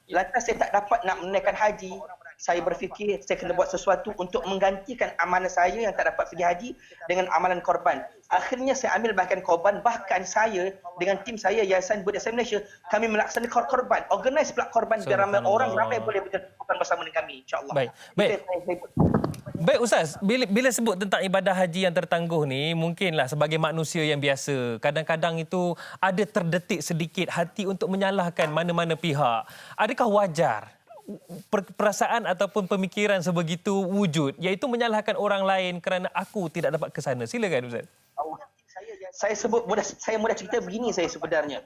Speaker 8: Lantas saya tak dapat nak menunaikan haji. Saya berfikir saya kena buat sesuatu untuk menggantikan amalan saya yang tak dapat pergi haji dengan amalan korban. Akhirnya saya ambil bahkan korban, bahkan saya dengan tim saya Yayasan Buddha Islam Malaysia, kami melaksanakan korban, organize pula korban biar ramai boleh berkorban bersama dengan kami, insya-Allah.
Speaker 1: Baik. Baik Ustaz, bila sebut tentang ibadah haji yang tertangguh ni, mungkinlah sebagai manusia yang biasa, kadang-kadang itu ada terdetik sedikit hati untuk menyalahkan mana-mana pihak. Adakah wajar perasaan ataupun pemikiran sebegitu wujud, iaitu menyalahkan orang lain kerana aku tidak dapat ke sana? Silakan Ustaz.
Speaker 8: Saya mudah cerita begini saya sebenarnya.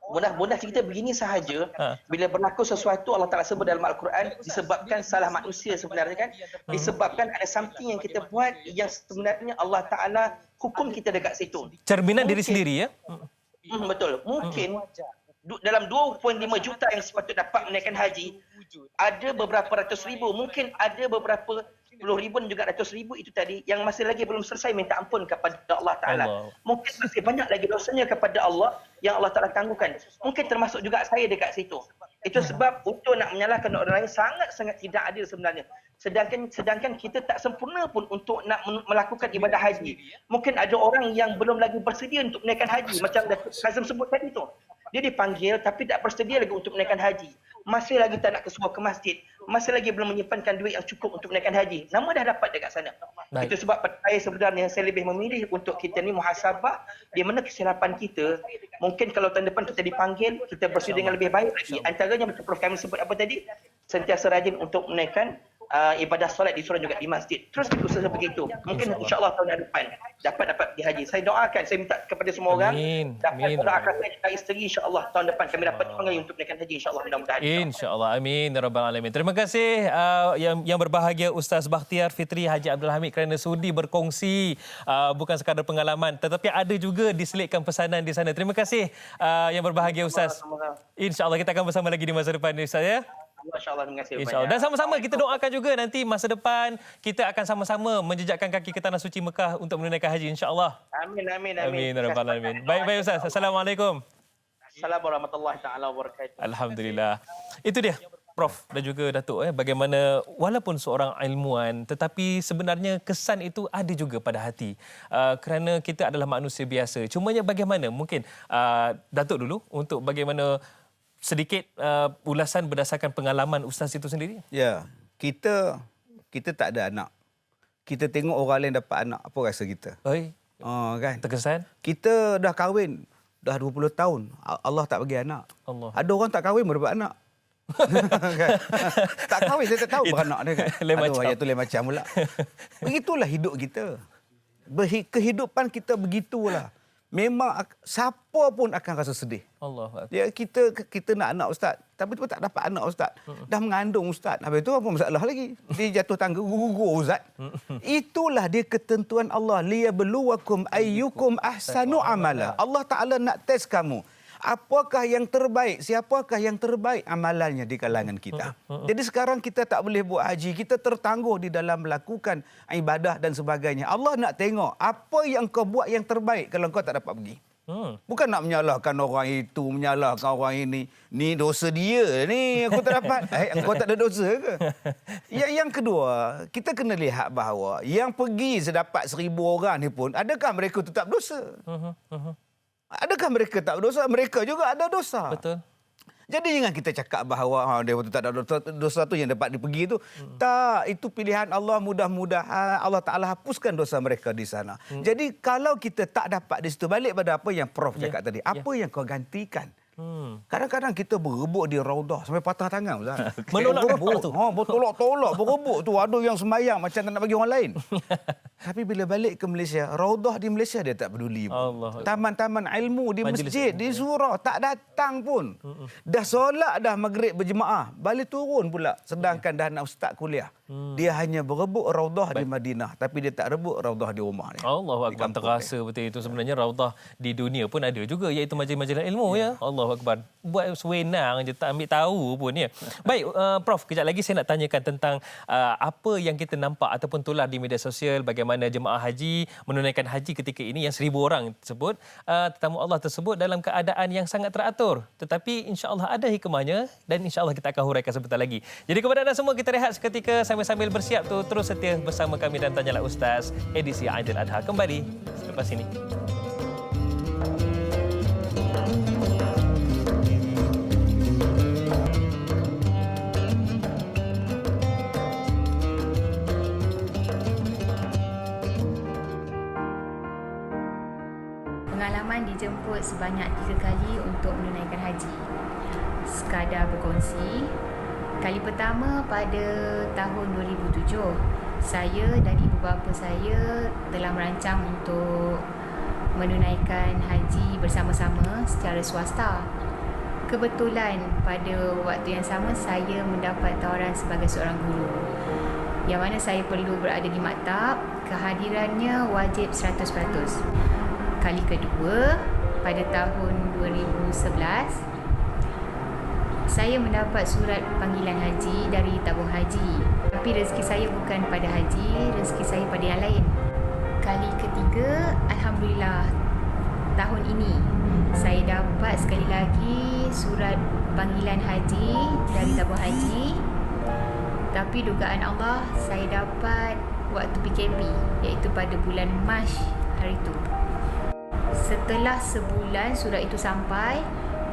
Speaker 8: Mudah cerita begini sahaja. Bila berlaku sesuatu, Allah Ta'ala sebut dalam Al-Quran, disebabkan salah manusia sebenarnya kan. Disebabkan ada something yang kita buat yang sebenarnya Allah Ta'ala hukum kita dekat situ.
Speaker 1: Cerminan diri sendiri ya?
Speaker 8: Betul. Mungkin dalam 2.5 juta yang sepatutnya dapat menaikkan haji, ada beberapa ratus ribu, mungkin ada beberapa puluh ribu dan juga ratus ribu itu tadi yang masih lagi belum selesai minta ampun kepada Allah Ta'ala. Mungkin masih banyak lagi dosanya kepada Allah yang Allah Ta'ala tangguhkan. Mungkin termasuk juga saya dekat situ. Itu sebab untuk nak menyalahkan orang lain sangat-sangat tidak adil sebenarnya. Sedangkan kita tak sempurna pun untuk nak melakukan ibadah haji. Mungkin ada orang yang belum lagi bersedia untuk menaikkan haji. Macam Kazim sebut tadi tu. Dia dipanggil tapi tak bersedia lagi untuk menaikkan haji. Masih lagi tak nak kesuruh ke masjid. Masih lagi belum menyimpankan duit yang cukup untuk menaikkan haji. Nama dah dapat dekat sana. Baik. Itu sebab pada saya sebenarnya saya lebih memilih untuk kita ni muhasabah di mana kesilapan kita. Mungkin kalau tahun depan kita dipanggil, kita bersedia dengan lebih baik lagi. Antaranya macam Prof Kamil sebut apa tadi, sentiasa rajin untuk menaikkan ibadah solat di surau juga di masjid. Terus berusaha begitu. Mungkin insya-Allah tahun depan dapat pergi haji. Saya doakan, saya minta kepada semua orang dapat doakan saya dan isteri insya-Allah tahun depan kami dapat panggil untuk menaikkan haji insya-Allah mudah-mudahan.
Speaker 1: Insya-Allah. Amin ya rabbal alamin. Terima kasih yang berbahagia Ustaz Bakhtiar Fitri Haji Abdul Hamid kerana sudi berkongsi bukan sekadar pengalaman tetapi ada juga diselitkan pesanan di sana. Terima kasih yang berbahagia Ustaz. Insya-Allah kita akan bersama lagi di masa depan ni Ustaz ya.
Speaker 8: InsyaAllah, terima kasih
Speaker 1: InsyaAllah. Dan sama-sama kita doakan juga nanti masa depan kita akan sama-sama menjejakkan kaki ke Tanah Suci Mekah untuk menunaikan haji insya-Allah.
Speaker 8: Amin.
Speaker 1: Amin. Baik Ustaz. Assalamualaikum.
Speaker 8: Assalamualaikum warahmatullahi taala wabarakatuh.
Speaker 1: Alhamdulillah. Itu dia Prof dan juga Datuk bagaimana walaupun seorang ilmuwan tetapi sebenarnya kesan itu ada juga pada hati. Kerana kita adalah manusia biasa. Cumanya bagaimana mungkin Datuk dulu untuk bagaimana sedikit ulasan berdasarkan pengalaman Ustaz itu sendiri?
Speaker 4: Ya, kita tak ada anak. Kita tengok orang lain dapat anak, apa rasa kita? Kan?
Speaker 1: Terkesan?
Speaker 4: Kita dah kahwin, dah 20 tahun. Allah tak bagi anak. Ada orang tak kahwin dapat anak. Kan? Tak kahwin, saya tak tahu beranak dia kan. Ayat tu lain macam pula. Begitulah hidup kita. Kehidupan kita begitulah. Memang siapa pun akan rasa sedih.
Speaker 1: Allah.
Speaker 4: Ya, kita nak anak Ustaz, tapi tu tak dapat anak Ustaz. Dah mengandung Ustaz. Habis tu apa masalah lagi? Dia jatuh tangga gugur Ustaz. Itulah dia ketentuan Allah, liyabluwakum ayyukum ahsanu amala. Allah Taala nak test kamu. Apakah yang terbaik? Siapakah yang terbaik amalannya di kalangan kita? Jadi sekarang kita tak boleh buat haji. Kita tertangguh di dalam melakukan ibadah dan sebagainya. Allah nak tengok apa yang kau buat yang terbaik kalau kau tak dapat pergi. Bukan nak menyalahkan orang itu, menyalahkan orang ini. Ni dosa dia ni, aku tak dapat. Engkau tak ada dosa ke? Yang kedua, kita kena lihat bahawa yang pergi sedapat 1,000 orang ni pun, adakah mereka tetap dosa? Adakah mereka tak berdosa? Mereka juga ada dosa.
Speaker 1: Betul.
Speaker 4: Jadi jangan kita cakap bahawa dia tak ada dosa tu yang dapat dipergi itu. Tak, itu pilihan Allah. Mudah-mudahan Allah Ta'ala hapuskan dosa mereka di sana. Jadi kalau kita tak dapat di situ, balik pada apa yang Prof cakap tadi. Apa yang kau gantikan? Kadang-kadang kita berebut di Raudah sampai patah tangan Ustaz.
Speaker 1: Menolak
Speaker 4: berebut.
Speaker 1: tu.
Speaker 4: Bertolak-tolak berebut tu. Ada yang sembahyang macam tak nak bagi orang lain. Tapi bila balik ke Malaysia, Raudah di Malaysia dia tak peduli pun.
Speaker 1: Allah.
Speaker 4: Taman-taman ilmu di
Speaker 1: Majlis
Speaker 4: masjid,
Speaker 1: ilmu.
Speaker 4: di surau tak datang pun. Dah solat dah maghrib berjemaah, balik turun pula sedangkan dah nak start kuliah. Dia hanya berebut Raudah di Madinah tapi dia tak rebut Raudah di rumah dia.
Speaker 1: Allahu
Speaker 4: Di
Speaker 1: Akbar,
Speaker 4: kampung
Speaker 1: terasa betul itu sebenarnya raudah di dunia pun ada juga iaitu majlis-majlis ilmu ya. Allahu Akbar. Buat sewenang je tak ambil tahu pun ya. Baik Prof, kejap lagi saya nak tanyakan tentang apa yang kita nampak ataupun tular di media sosial bagaimana jemaah haji menunaikan haji ketika ini yang 1,000 orang tersebut tetamu Allah tersebut dalam keadaan yang sangat teratur. Tetapi insya-Allah ada hikmahnya dan insya-Allah kita akan huraikan sebentar lagi. Jadi kepada anda semua kita rehat seketika sambil bersiap tu terus setia bersama kami dan Tanyalah Ustaz edisi Aidil Adha kembali selepas ini.
Speaker 9: Pengalaman dijemput sebanyak 3 kali untuk menunaikan haji. Sekadar berkongsi, kali pertama pada tahun 2007, saya dan ibu bapa saya telah merancang untuk menunaikan haji bersama-sama secara swasta. Kebetulan pada waktu yang sama saya mendapat tawaran sebagai seorang guru, yang mana saya perlu berada di maktab, kehadirannya wajib 100%. Kali kedua pada tahun 2011, saya mendapat surat panggilan haji dari tabung haji. Tapi rezeki saya bukan pada haji, rezeki saya pada yang lain. Kali ketiga, alhamdulillah, tahun ini saya dapat sekali lagi surat panggilan haji dari tabung haji. Tapi dugaan Allah, saya dapat waktu PKP, iaitu pada bulan Mac hari itu. Setelah sebulan surat itu sampai,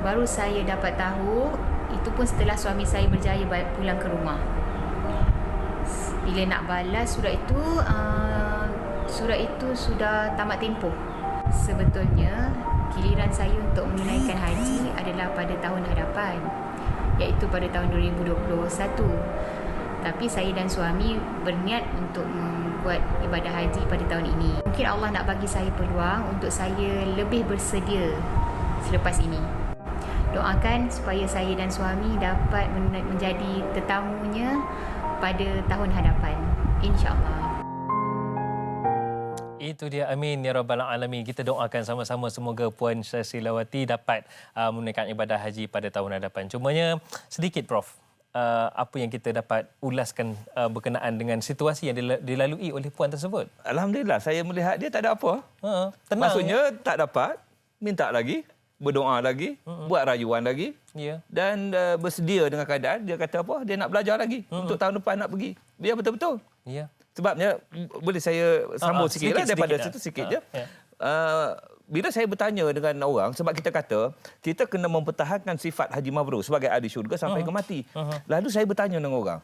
Speaker 9: baru saya dapat tahu, itu pun setelah suami saya berjaya pulang ke rumah. Bila nak balas surat itu sudah tamat tempoh. Sebetulnya giliran saya untuk menunaikan haji adalah pada tahun hadapan, iaitu pada tahun 2021. Tapi saya dan suami berniat untuk membuat ibadah haji pada tahun ini. Mungkin Allah nak bagi saya peluang untuk saya lebih bersedia selepas ini. Doakan supaya saya dan suami dapat menjadi tetamunya pada tahun hadapan, insya-Allah.
Speaker 1: Itu dia, amin ya rabbal alamin. Kita doakan sama-sama semoga Puan Syasilawati dapat menunaikan ibadah haji pada tahun hadapan. Cumanya sedikit Prof, apa yang kita dapat ulaskan berkenaan dengan situasi yang dilalui oleh puan tersebut?
Speaker 5: Alhamdulillah, saya melihat dia tak ada apa.
Speaker 1: Tenang.
Speaker 5: Maksudnya tak dapat, minta lagi, berdoa lagi, buat rayuan lagi.
Speaker 1: Ya.
Speaker 5: Dan bersedia dengan keadaan. Dia kata apa? Dia nak belajar lagi. Untuk tahun depan nak pergi. Biar betul-betul.
Speaker 1: Ya.
Speaker 5: Sebabnya, boleh saya sambung sikit lah daripada
Speaker 1: sedikit
Speaker 5: situ sikit je.
Speaker 1: Ya.
Speaker 5: Bila saya bertanya dengan orang, sebab kita kata, kita kena mempertahankan sifat Haji Mabrur sebagai ahli syurga sampai ke mati. Lalu saya bertanya dengan orang,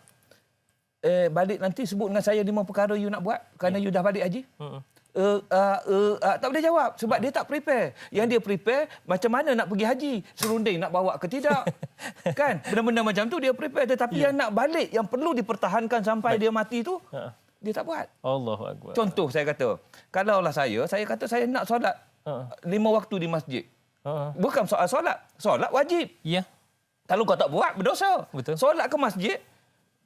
Speaker 5: balik nanti sebut dengan saya 5 perkara you nak buat kerana you dah balik haji? Tak boleh jawab sebab dia tak prepare. Yang dia prepare macam mana nak pergi haji, serunding nak bawa ke tidak. Kan? Benda-benda macam tu dia prepare, tetapi yang nak balik yang perlu dipertahankan sampai dia mati tu dia tak buat.
Speaker 1: Allahu Akbar.
Speaker 5: Contoh saya kata, kalaulah saya kata saya nak solat 5 waktu di masjid. Bukan soal solat. Solat wajib.
Speaker 1: Ya.
Speaker 5: Kalau kau tak buat berdosa.
Speaker 1: Betul.
Speaker 5: Solat ke masjid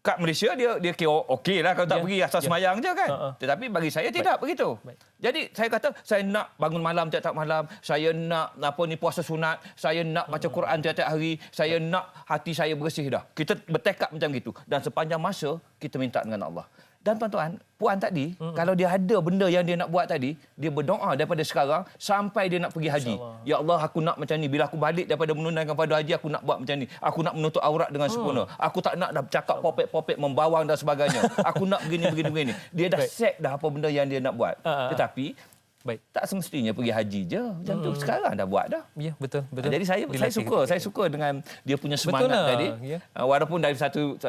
Speaker 5: kat Malaysia dia kira okeylah kalau tak pergi asal semayang je kan. Tetapi bagi saya tidak begitu. Jadi saya kata saya nak bangun malam tiap-tiap malam, saya nak puasa sunat, saya nak baca Quran tiap-tiap hari, saya nak hati saya bersih dah. Kita bertekad macam gitu dan sepanjang masa kita minta dengan Allah. Dan tuan-tuan, puan tadi, kalau dia ada benda yang dia nak buat tadi, dia berdoa daripada sekarang sampai dia nak pergi haji. Ya Allah, aku nak macam ni. Bila aku balik daripada menunaikan pada haji, aku nak buat macam ni. Aku nak menutup aurat dengan sempurna. Aku tak nak dah cakap popek-popek, membawang dan sebagainya. Aku nak begini. Dia dah set dah apa benda yang dia nak buat. Tetapi, tak semestinya pergi haji je. Macam tu sekarang dah buat dah.
Speaker 1: Ya, betul.
Speaker 5: Jadi saya suka dengan dia punya semangat tadi.
Speaker 1: Ya.
Speaker 5: Walaupun dari satu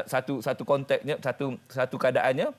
Speaker 5: konteksnya, satu keadaannya,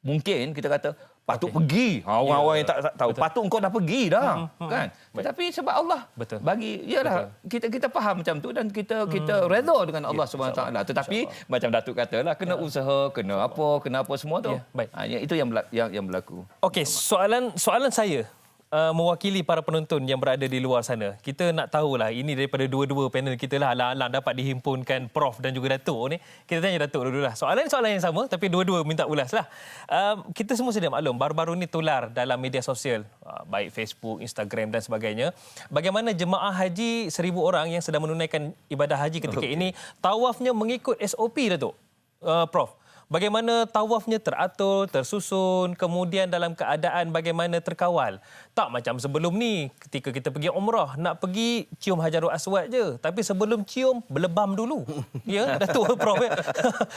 Speaker 5: mungkin kita kata Patut pergi. Orang-orang yang tak tahu.
Speaker 1: Betul.
Speaker 5: Patut engkau dah pergi dah. Kan? Tetapi sebab Allah
Speaker 1: Betul.
Speaker 5: bagi, yalah, kita faham macam tu dan kita redha dengan Allah Subhanahu Wa Taala. Tetapi macam Datuk katalah, kena usaha, kena apa semua tu.
Speaker 1: Ya, baik.
Speaker 5: Itu yang berlaku.
Speaker 1: Okey, soalan saya mewakili para penonton yang berada di luar sana. Kita nak tahulah, ini daripada dua-dua panel kita lah, alang-alang dapat dihimpunkan Prof dan juga Datuk ni. Kita tanya Datuk dulu lah. Soalan yang sama tapi dua-dua minta ulas lah. Kita semua sedia maklum, baru-baru ni tular dalam media sosial, baik Facebook, Instagram dan sebagainya. Bagaimana jemaah haji 1,000 orang yang sedang menunaikan ibadah haji ketika ini, tawafnya mengikut SOP, Datuk. Prof. Bagaimana tawafnya teratur, tersusun, kemudian dalam keadaan bagaimana terkawal. Tak macam sebelum ni, ketika kita pergi umrah, nak pergi cium Hajarul Aswad je. Tapi sebelum cium, berlebam dulu. Ya, Datuk, Prof. Ya?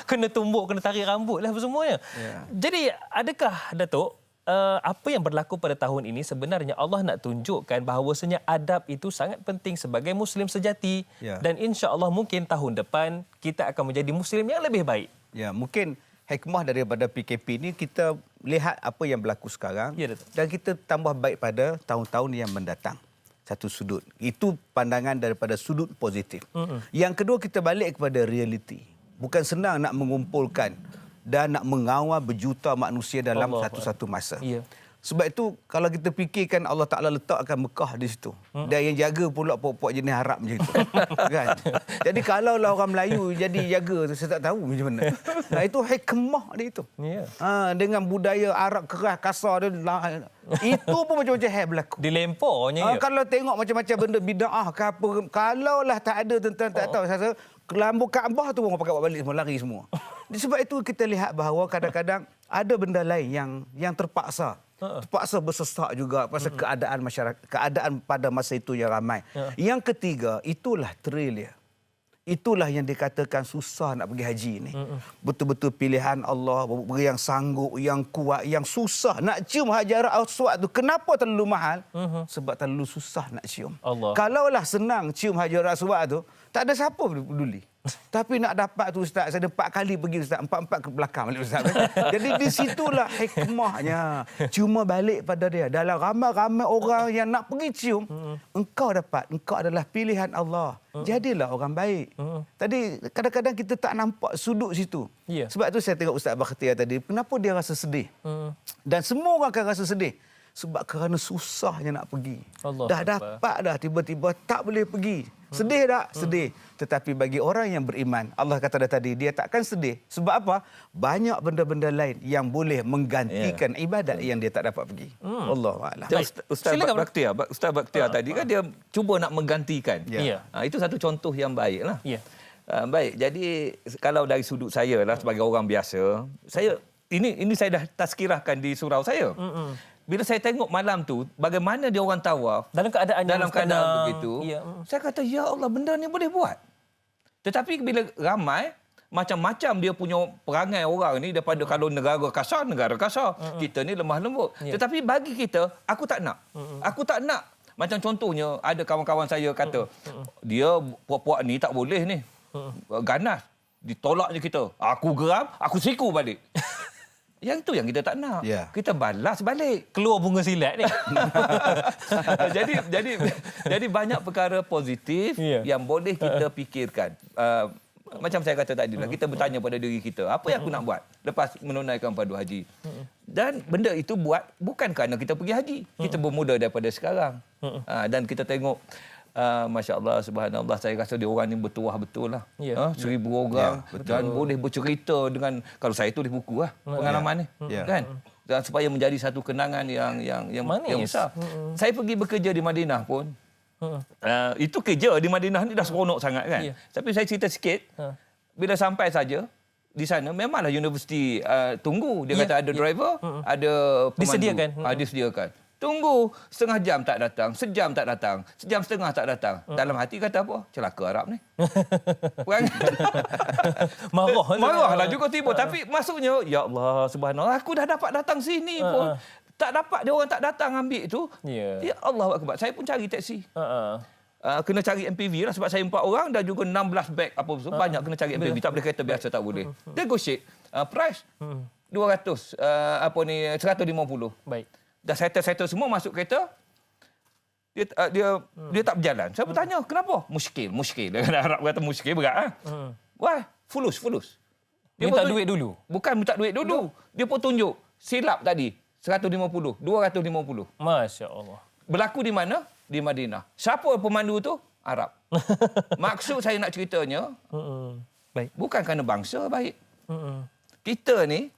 Speaker 1: Kena tumbuk, kena tarik rambut lah semuanya. Yeah. Jadi, adakah, Datuk, apa yang berlaku pada tahun ini sebenarnya Allah nak tunjukkan bahawasanya adab itu sangat penting sebagai Muslim sejati. Yeah. Dan insya-Allah mungkin tahun depan kita akan menjadi Muslim yang lebih baik.
Speaker 4: Ya, mungkin hikmah daripada PKP ni kita lihat apa yang berlaku sekarang,
Speaker 1: ya,
Speaker 4: dan kita tambah baik pada tahun-tahun yang mendatang. Satu sudut. Itu pandangan daripada sudut positif. Yang kedua, kita balik kepada realiti. Bukan senang nak mengumpulkan dan nak mengawal berjuta manusia dalam satu-satu masa.
Speaker 1: Ya.
Speaker 4: Sebab itu, kalau kita fikirkan Allah Ta'ala letakkan Mekah di situ. Dan yang jaga pula puak-puak jenis Arab macam itu. Kan? Jadi kalaulah orang Melayu jadi jaga, saya tak tahu macam mana. Nah, itu hikmah dia itu.
Speaker 1: Yeah.
Speaker 4: Dengan budaya Arab keras, kasar dia. Itu pun macam-macam hal berlaku.
Speaker 1: Dilemparnya.
Speaker 4: Kalau tengok macam-macam benda bida'ah ke apa, kalaulah tak ada tentang tak tahu. Saya lampu Kaabah tu orang pakai buat balik semua, lari semua. Sebab itu kita lihat bahawa kadang-kadang ada benda lain yang terpaksa. Terpaksa bersesak juga pasal keadaan masyarakat, keadaan pada masa itu yang ramai. Yang ketiga, itulah trail dia. Itulah yang dikatakan susah nak pergi haji ni. Betul-betul pilihan Allah, yang sanggup, yang kuat, yang susah. Nak cium Hajarul Aswad tu, kenapa terlalu mahal? Sebab terlalu susah nak cium. Kalaulah senang cium Hajarul Aswad tu, tak ada siapa peduli. Tapi nak dapat tu Ustaz, saya 4 kali pergi Ustaz, 4 ke belakang balik Ustaz. Jadi di situlah hikmahnya. Cuma balik pada dia. Dalam ramai-ramai orang yang nak pergi cium, engkau adalah pilihan Allah. Jadilah orang baik. Tadi kadang-kadang kita tak nampak sudut situ. Yeah. Sebab tu saya tengok Ustaz Bakhtiar tadi, kenapa dia rasa sedih? Dan semua orang akan rasa sedih. Sebab kerana susahnya nak pergi. Dah dapat dah, tiba-tiba tak boleh pergi. Sedih tak? Sedih. Tetapi bagi orang yang beriman, Allah kata dah tadi, dia takkan sedih. Sebab apa? Banyak benda-benda lain yang boleh menggantikan ibadat yang dia tak dapat pergi. Allahuakbar.
Speaker 5: Ustaz Bakhtiar tadi kan dia cuba nak menggantikan. Itu satu contoh yang baik lah. Baik, jadi kalau dari sudut saya lah sebagai orang biasa, ini saya dah tazkirahkan di surau saya. Bila saya tengok malam tu, bagaimana dia orang tawaf
Speaker 1: dalam keadaan
Speaker 5: begitu, saya kata, ya Allah, benda ni boleh buat. Tetapi bila ramai, macam-macam dia punya perangai orang ni, daripada kalau negara kasar. Kita ni lemah lembut. Tetapi bagi kita, aku tak nak. Aku tak nak. Macam contohnya, ada kawan-kawan saya kata, dia puak-puak ni tak boleh ni. Ganas. Ditolaknya kita. Aku geram, aku siku balik. Yang itu yang kita tak nak. Kita balas balik.
Speaker 1: Keluar bunga silat ni.
Speaker 5: jadi banyak perkara positif yang boleh kita fikirkan. Macam saya kata tadi lah, kita bertanya pada diri kita, apa yang aku nak buat lepas menunaikan fardu haji? Dan benda itu buat bukan kerana kita pergi haji. Kita bermula daripada sekarang. Dan kita tengok, Masya Allah, Subhanallah, saya rasa dia orang ni bertuah betul lah. 1,000 orang dan boleh bercerita dengan, kalau saya tulis buku lah pengalaman ni, kan? Dan supaya menjadi satu kenangan yang besar. Saya pergi bekerja di Madinah pun, itu kerja di Madinah ni dah seronok sangat kan. Tapi saya cerita sikit, bila sampai saja di sana, memanglah universiti tunggu. Dia kata ada driver, ada pemandu. Disediakan. Tunggu setengah jam tak datang, sejam tak datang, sejam setengah tak datang. Dalam hati kata apa? Celaka Arab ni. Marahlah juga tiba. Tapi maksudnya, ya Allah, subhanallah, aku dah dapat datang sini pun. Tak dapat, dia orang tak datang ambil tu. Ya Allah Akbar. Saya pun cari teksi. Kena cari MPV lah sebab saya 4 orang dan juga 16 beg apa banyak kena cari MPV. Tak boleh kereta biasa, tak boleh. Negotiate price. 200 150.
Speaker 1: Baik.
Speaker 5: Dah settle semua masuk kereta. Dia tak berjalan. Saya bertanya, kenapa? Muskil. Dengan Arab kata muskil berat. Wah, fulus. Dia
Speaker 1: Minta duit dulu?
Speaker 5: Bukan minta duit dulu. Dia pun tunjuk. Silap tadi. 150, 250.
Speaker 1: Masya Allah.
Speaker 5: Berlaku di mana? Di Madinah. Siapa pemandu tu? Arab. Maksud saya nak ceritanya,
Speaker 1: Baik.
Speaker 5: bukan kerana bangsa baik. Kita ni,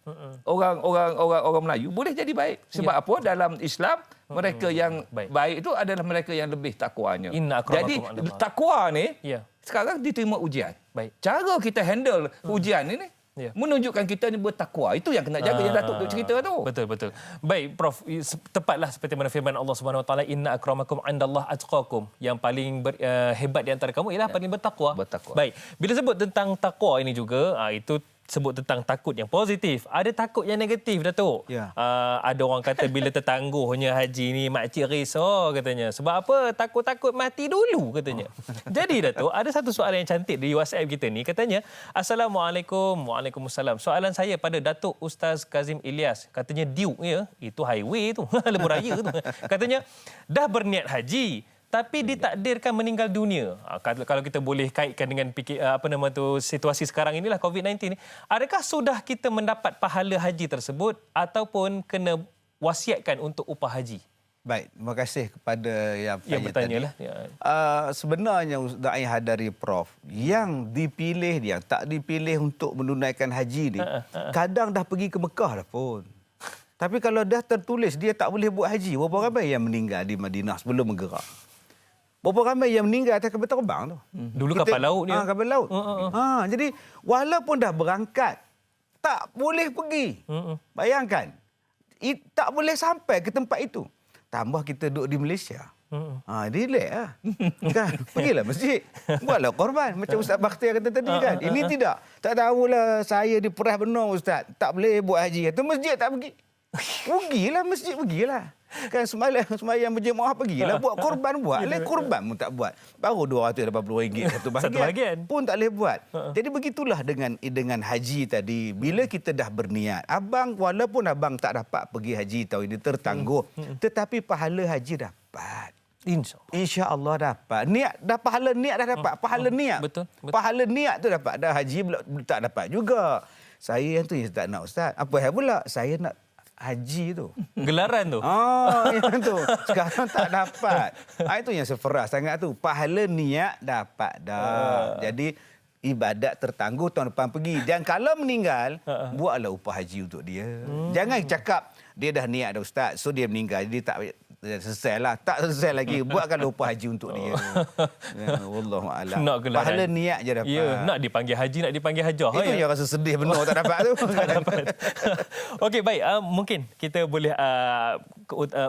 Speaker 5: orang Melayu boleh jadi baik. Sebab apa? Dalam Islam, mereka yang baik itu adalah mereka yang lebih takwanya. Jadi, takwa ni, sekarang diterima ujian.
Speaker 1: Baik.
Speaker 5: Cara kita handle ujian ini, menunjukkan kita ni bertakwa. Itu yang kena jaga, yang Datuk cerita tu.
Speaker 1: Betul. Baik, Prof. Tepatlah seperti mana firman Allah Subhanahu Wa Taala, inna akramakum indallah atqakum. Yang paling hebat di antara kamu ialah paling bertakwa. Baik. Bila sebut tentang takwa ini juga, itu sebut tentang takut yang positif. Ada takut yang negatif, Datuk.
Speaker 4: Ya.
Speaker 1: Ada orang kata bila tertangguhnya haji ni makcik risau katanya. Sebab apa? Takut-takut mati dulu katanya. Jadi Datuk, ada satu soalan yang cantik di WhatsApp kita ni. Katanya, Assalamualaikum. Waalaikumsalam. Soalan saya pada Datuk Ustaz Kazim Ilyas. Katanya Duke ya, itu highway tu, lebuh raya tu. Katanya, dah berniat haji tapi ditakdirkan meninggal dunia. Kalau kita boleh kaitkan dengan situasi sekarang inilah COVID-19 ni, adakah sudah kita mendapat pahala haji tersebut ataupun kena wasiatkan untuk upah haji?
Speaker 4: Baik, terima kasih kepada yang
Speaker 1: bertanya
Speaker 4: tadi. Sebenarnya Ustaz Ain hadari Prof, yang dipilih, yang tak dipilih untuk menunaikan haji ni, kadang dah pergi ke Mekah dah pun. Tapi kalau dah tertulis dia tak boleh buat haji, berapa ramai yang meninggal di Madinah sebelum bergerak? Berapa ramai yang meninggal atas kapal terbang tu?
Speaker 1: Dulu kapal laut dia.
Speaker 4: Kapal laut. Jadi walaupun dah berangkat, tak boleh pergi. Bayangkan, tak boleh sampai ke tempat itu. Tambah kita duduk di Malaysia. Relax lah. Kan? Pergilah masjid. Buatlah korban. Macam Ustaz Bakhtiar kata tadi kan. Ini tidak. Tak tahulah saya diperah benar Ustaz. Tak boleh buat haji. Itu masjid tak pergi. Pergilah masjid, pergilah. Kan semayang berjemaah pergilah, buat korban buat. Korban pun tak buat. Baru RM280 satu bahagian. Pun tak boleh buat. Jadi begitulah dengan haji tadi. Bila kita dah berniat, walaupun abang tak dapat pergi haji tahun ini tertangguh, tetapi pahala haji dapat. InsyaAllah dapat. Pahala niat dah dapat. Pahala niat.
Speaker 1: Betul.
Speaker 4: Pahala niat tu dapat. Dah haji tak dapat juga. Saya yang tu yang tak nak Ustaz. Apa hal pula? Saya nak haji tu.
Speaker 1: Gelaran tu.
Speaker 4: Yang tu. Sekarang tak dapat. Itu yang seferas sangat tu. Pahala niat dapat dah. Jadi ibadat tertangguh tahun depan pergi. Dan kalau meninggal, buatlah upah haji untuk dia. Jangan cakap dia dah niat dah Ustaz. So dia meninggal. Dia tak selesai lah. Tak selesai lagi. Buatkanlah upah haji untuk dia. Wallahualam. Pahala niat je dapat.
Speaker 1: Ya, nak dipanggil haji, nak dipanggil hajah.
Speaker 4: Itu yang rasa sedih benar tak dapat tu.
Speaker 1: Tak dapat. Okey, baik. Mungkin kita boleh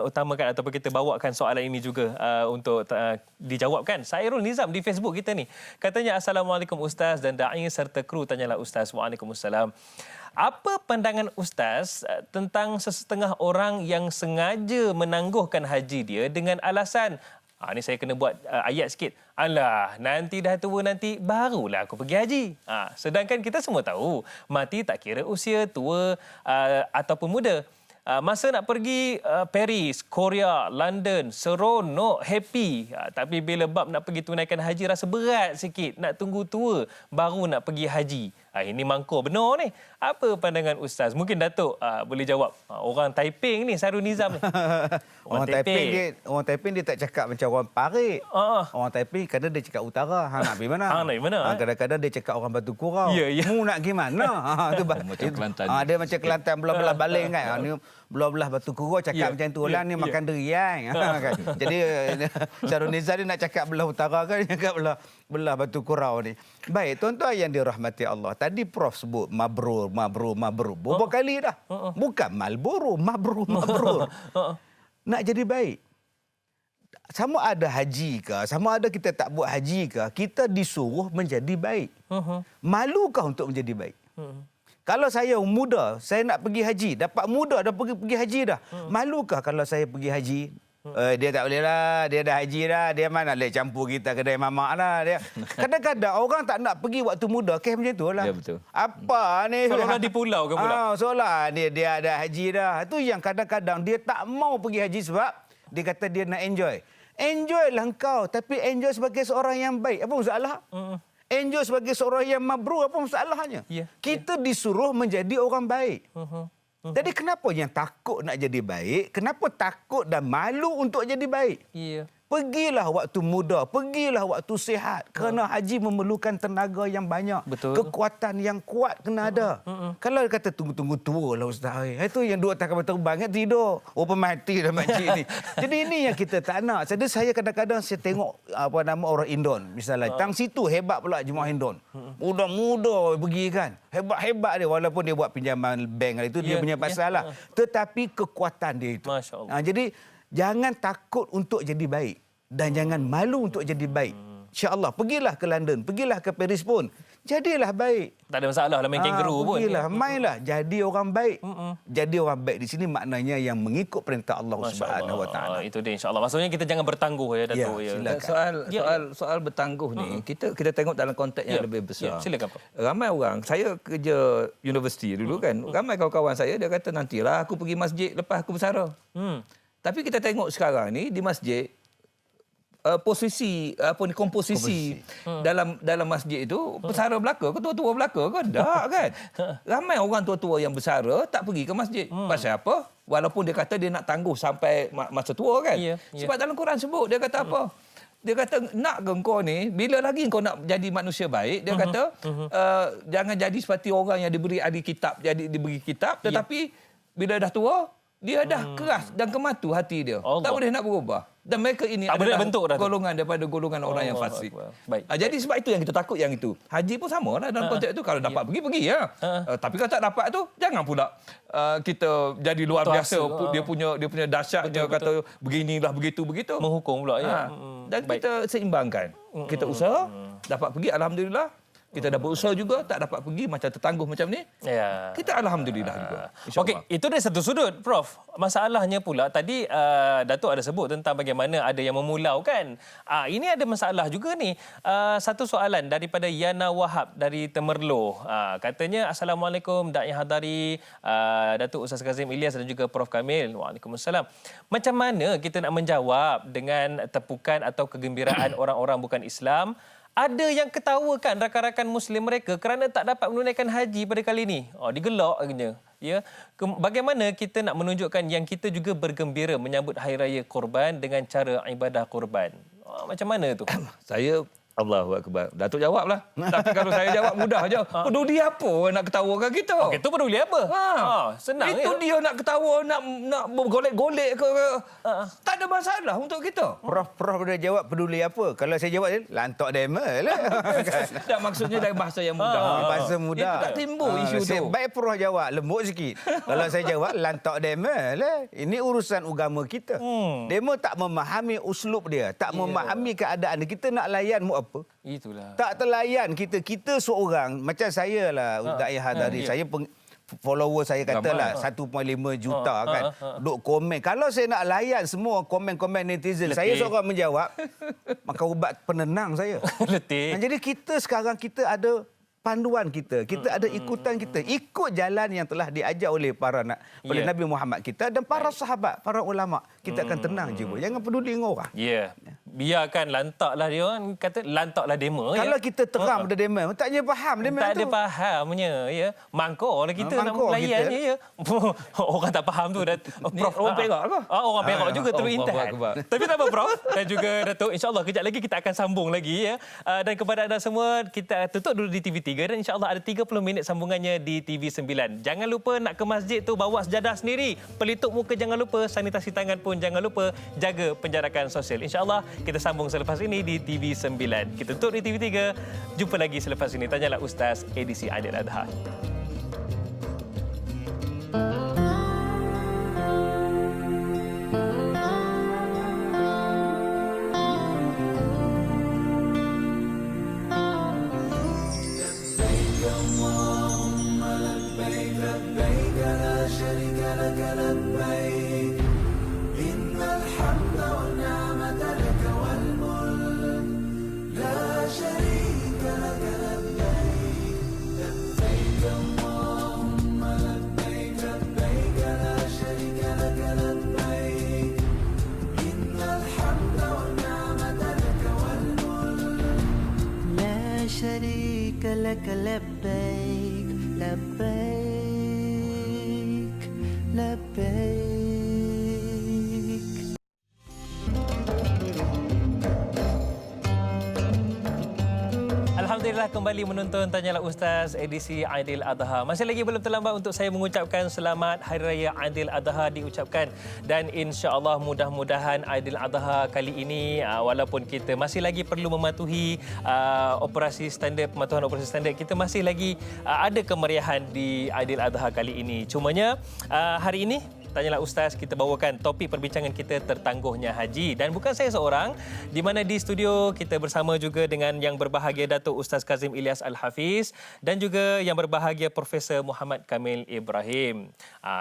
Speaker 1: utamakan ataupun kita bawakan soalan ini juga untuk dijawabkan. Sairul Nizam di Facebook kita ni. Katanya, Assalamualaikum Ustaz dan da'i serta kru. Tanyalah Ustaz. Waalaikumsalam. Apa pandangan Ustaz tentang sesetengah orang yang sengaja menangguhkan haji dia dengan alasan, ni saya kena buat ayat sikit. Alah, nanti dah tua nanti barulah aku pergi haji. Sedangkan kita semua tahu, mati tak kira usia, tua ataupun muda. Masa nak pergi Paris, Korea, London, seronok, happy. Tapi bila bab nak pergi tunaikan haji rasa berat sikit. Nak tunggu tua baru nak pergi haji. Ini mangkuk benar ni. Apa pandangan Ustaz? Mungkin Datuk boleh jawab. Orang Taiping ni, Sairul Nizam ni.
Speaker 4: Orang Taiping dia tak cakap macam orang Parit. Orang Taiping kadang dia cakap utara. Nak pergi mana?
Speaker 1: Nak pergi mana?
Speaker 4: Kadang-kadang dia cakap orang Batu Kurau. Mu nak pergi mana?
Speaker 5: Macam Kelantan.
Speaker 4: Dia macam Kelantan belah-belah baling kan. Ni belah-belah Batu Kurau cakap macam tu lah. Ni makan durian. Jadi Sairul Nizam dia nak cakap belah utara kan. Dia cakap belah Batu Kurau ni. Baik, tuan-tuan yang dirahmati Allah. Tadi Prof sebut mabrur. Berapa kali dah. Bukan Marlboro, mabrur. Nak jadi baik. Sama ada haji ke, sama ada kita tak buat haji ke, kita disuruh menjadi baik. Malukah untuk menjadi baik? Kalau saya muda, saya nak pergi haji, dapat muda dah pergi haji dah. Malukah kalau saya pergi haji? Dia tak boleh lah, dia dah haji dah, dia mana boleh campur kita kedai mamak lah. Dia. Kadang-kadang orang tak nak pergi waktu muda, kes macam tu lah.
Speaker 5: Ya, betul.
Speaker 4: Apa ni?
Speaker 1: Seolah-olah di pulau ke pula?
Speaker 4: Seolah dia ada haji dah. Itu yang kadang-kadang dia tak mau pergi haji sebab dia kata dia nak enjoy. Enjoy lah engkau, tapi enjoy sebagai seorang yang baik. Apa masalah? Enjoy sebagai seorang yang mabrur, apa masalahnya? Kita disuruh menjadi orang baik. Jadi kenapa yang takut nak jadi baik? Kenapa takut dan malu untuk jadi baik? Pergilah waktu muda, pergilah waktu sihat. Kerana haji memerlukan tenaga yang banyak.
Speaker 1: Betul.
Speaker 4: Kekuatan yang kuat kena ada. Kalau dia kata tunggu-tunggu tua lah Ustaz. Itu yang dua tak kapal terbang, tidur. Mati dah makcik ni. Jadi ini yang kita tak nak. Jadi saya kadang-kadang saya tengok orang Indon. Misalnya, tang situ hebat pula jemaah Indon. Muda-muda pergi kan. Hebat-hebat dia walaupun dia buat pinjaman bank itu dia punya pasal lah. Tetapi kekuatan dia itu.
Speaker 1: Masya Allah.
Speaker 4: Jadi jangan takut untuk jadi baik dan jangan malu untuk jadi baik. InsyaAllah, pergilah ke London, pergilah ke Paris pun. Jadilah baik.
Speaker 1: Tak ada masalah lah main kangaroo pun.
Speaker 4: Pergilah, mainlah. Jadi orang baik. Jadi orang baik di sini maknanya yang mengikut perintah Allah Subhanahu Wa Taala.
Speaker 1: Itu dia insya-Allah. Maksudnya kita jangan bertangguh ya Datuk.
Speaker 5: Soal bertangguh ni, kita tengok dalam konteks yang lebih besar.
Speaker 1: Silakan Pak.
Speaker 5: Ramai orang, saya kerja universiti dulu kan. Ramai kawan-kawan saya dia kata nantilah aku pergi masjid lepas aku bersara. Tapi kita tengok sekarang ni di masjid komposisi dalam masjid itu bersara belaka ke tua-tua belaka ke tak kan. Ramai orang tua-tua yang bersara tak pergi ke masjid. Pasal apa? Walaupun dia kata dia nak tangguh sampai masa tua kan. Sebab dalam Quran sebut dia kata apa? Dia kata nak ke kau ni bila lagi kau nak jadi manusia baik, dia kata jangan jadi seperti orang yang diberi kitab tetapi bila dah tua dia dah keras dan kematu hati dia. Tak boleh nak berubah. Dan mereka ini adalah golongan daripada golongan orang yang fasik. Jadi sebab itu yang kita takut yang itu. Haji pun sama lah dalam konteks itu. Kalau dapat pergi ya. Tapi kalau tak dapat tu, jangan pula kita jadi luar biasa. Dia punya dahsyatnya kata beginilah begitu.
Speaker 1: Menghukum pula ya.
Speaker 5: Dan kita seimbangkan. Kita usaha, dapat pergi alhamdulillah. Kita dapat usaha juga, tak dapat pergi macam tertangguh macam ni. Kita alhamdulillah juga.
Speaker 1: Okey, itu dari satu sudut, Prof. Masalahnya pula tadi Datuk ada sebut tentang bagaimana ada yang memulau kan. Ini ada masalah juga ni. Satu soalan daripada Yana Wahab dari Temerloh. Katanya Assalamualaikum Da'i Hadari, Datuk Ustaz Kazim Ilyas dan juga Prof Kamil. Waalaikumsalam. Macam mana kita nak menjawab dengan tepukan atau kegembiraan orang-orang bukan Islam? Ada yang ketawakan rakan-rakan Muslim mereka kerana tak dapat menunaikan haji pada kali ini. Digelak akhirnya. Ya. Bagaimana kita nak menunjukkan yang kita juga bergembira menyambut Hari Raya Korban dengan cara ibadah korban? Macam mana tu?
Speaker 5: Saya Allahu Akbar. Datuk jawablah. Tapi kalau saya jawab mudah aja. Peduli apa nak ketawakan kita?
Speaker 1: Okey, tu peduli apa? Senang
Speaker 5: itu dia nak ketawa, nak bergolek-golek ke. Tak ada masalah untuk kita.
Speaker 4: Prof dah jawab peduli apa? Kalau saya jawab lantak demo lah.
Speaker 5: Tak, maksudnya dari bahasa yang mudah.
Speaker 4: Bahasa mudah.
Speaker 5: Itu tak timbul isu tu.
Speaker 4: Baik Prof jawab lembut sikit. Kalau saya jawab lantak demo lah. Ini urusan agama kita. Demo tak memahami uslub dia, tak memahami keadaan dia. Kita nak layan mu apa?
Speaker 1: Itulah.
Speaker 4: Tak terlayan kita seorang macam saya lah Da'i Hadari. Saya follower saya katalah 1.5 juta kan. Duk komen. Kalau saya nak layan semua komen-komen netizen, saya seorang menjawab, maka ubat penenang saya.
Speaker 1: Letih.
Speaker 4: Jadi kita sekarang kita ada panduan kita ada ikutan kita, ikut jalan yang telah diajar oleh oleh Nabi Muhammad kita dan para sahabat, para ulama. Kita akan tenang je. Jangan peduli dengan orang.
Speaker 1: Biarkan lantaklah dia orang kata lantaklah demo.
Speaker 4: Kalau kita terang pada demo, tak ada faham demo tu.
Speaker 1: Tak ada fahamnya ya. Mangkor lah kita nak melayan je ya. Orang tak faham tu dah.
Speaker 5: Prof, orang Perak ke?
Speaker 1: Orang Perak juga terus intahan. Tapi tak apa Prof dan juga Datuk, insya-Allah kejap lagi kita akan sambung lagi ya. Dan kepada anda semua, kita tutup dulu di TV3 dan insya-Allah ada 30 minit sambungannya di TV9. Jangan lupa nak ke masjid tu bawa sejadah sendiri. Pelitup muka jangan lupa, sanitasi tangan pun jangan lupa, jaga penjarakan sosial. Insya-Allah kita sambung selepas ini di TV9. Kita tutup di TV3. Jumpa lagi selepas ini. Tanyalah Ustaz edisi Aidil Adha.
Speaker 10: لبيك لا شريك لك لبيك إن الحمد لك لبيك لبيك لبيك.
Speaker 1: Alhamdulillah kembali menonton Tanyalah Ustaz edisi Aidil Adha. Masih lagi belum terlambat untuk saya mengucapkan selamat Hari Raya Aidil Adha diucapkan. Dan insya-Allah mudah-mudahan Aidil Adha kali ini walaupun kita masih lagi perlu mematuhi operasi standard, pematuhan operasi standard, kita masih lagi ada kemeriahan di Aidil Adha kali ini. Cumanya hari ini Tanyalah Ustaz, kita bawakan topik perbincangan kita tertangguhnya haji. Dan bukan saya seorang, di mana di studio kita bersama juga dengan yang berbahagia Datuk Ustaz Kazim Ilyas Al-Hafiz dan juga yang berbahagia Profesor Muhammad Kamil Ibrahim.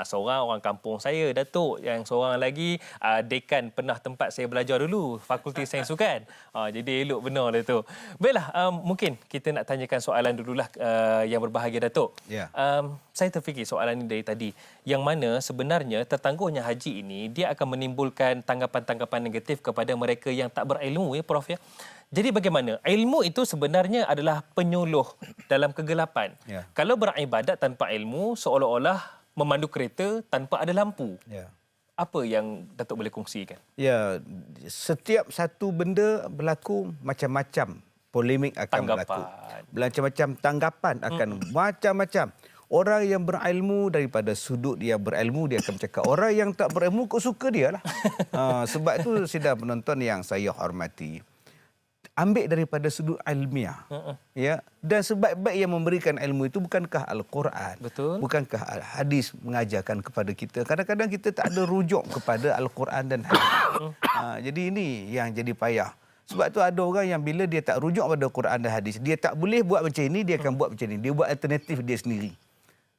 Speaker 1: Seorang orang kampung saya, Datuk. Yang seorang lagi dekan pernah tempat saya belajar dulu, Fakulti Sains Sukan. Jadi elok benar Datuk. Baiklah, mungkin kita nak tanyakan soalan dululah yang berbahagia Datuk.
Speaker 4: Ya.
Speaker 1: Saya terfikir soalan ini dari tadi. Yang mana sebenarnya tertangguhnya haji ini dia akan menimbulkan tanggapan-tanggapan negatif kepada mereka yang tak berilmu, ya Prof, ya. Jadi bagaimana? Ilmu itu sebenarnya adalah penyuluh dalam kegelapan.
Speaker 4: Ya.
Speaker 1: Kalau beribadat tanpa ilmu seolah-olah memandu kereta tanpa ada lampu.
Speaker 4: Ya.
Speaker 1: Apa yang Datuk boleh kongsikan?
Speaker 4: Ya, setiap satu benda berlaku macam-macam polemik akan berlaku. Macam-macam tanggapan akan macam-macam. Orang yang berilmu daripada sudut dia berilmu, dia akan bercakap. Orang yang tak berilmu kok suka dia lah. Sebab itu sidang penonton yang saya hormati, ambil daripada sudut ilmiah. Ya, dan sebaik-baik yang memberikan ilmu itu bukankah Al-Quran?
Speaker 1: Betul.
Speaker 4: Bukankah hadis mengajarkan kepada kita? Kadang-kadang kita tak ada rujuk kepada Al-Quran dan hadis. Jadi ini yang jadi payah. Sebab tu ada orang yang bila dia tak rujuk pada Quran dan hadis, dia tak boleh buat macam ini, dia akan buat macam ini. Dia buat alternatif dia sendiri.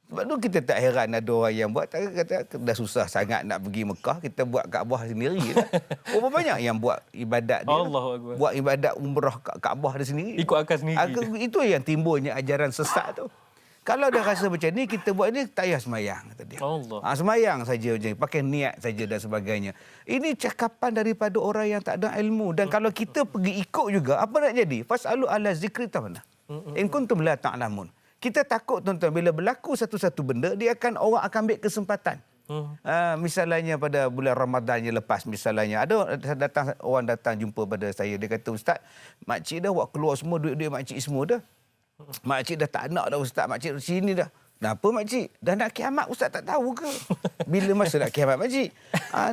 Speaker 4: Sebab tu kita tak heran ada orang yang buat, kata dah susah sangat nak pergi Mekah, kita buat Kaabah sendiri. Berapa banyak yang buat ibadat dia.
Speaker 1: Allahuakbar.
Speaker 4: Buat ibadat umrah Kaabah dia sendiri.
Speaker 1: Ikut akal sendiri.
Speaker 4: Itu yang timbulnya ajaran sesat tu. Kalau dia rasa macam ni, kita buat ni tak payah semayang, kata dia.
Speaker 1: Allah.
Speaker 4: Semayang saja, pakai niat saja dan sebagainya. Ini cakapan daripada orang yang tak ada ilmu. Dan kalau kita pergi ikut juga, apa nak jadi? Fas'alu ala zikri ta'ala. In kuntum la ta'lamun. Kita takut tuan-tuan, bila berlaku satu-satu benda, orang akan ambil kesempatan. Misalnya pada bulan Ramadan yang lepas, misalnya ada orang datang jumpa pada saya, dia kata, Ustaz, makcik dah buat keluar semua duit-duit makcik semua dah. Makcik dah tak nak dah Ustaz, makcik sini dah. Kenapa makcik? Dah nak kiamat Ustaz tak tahu ke? Bila masa nak kiamat makcik?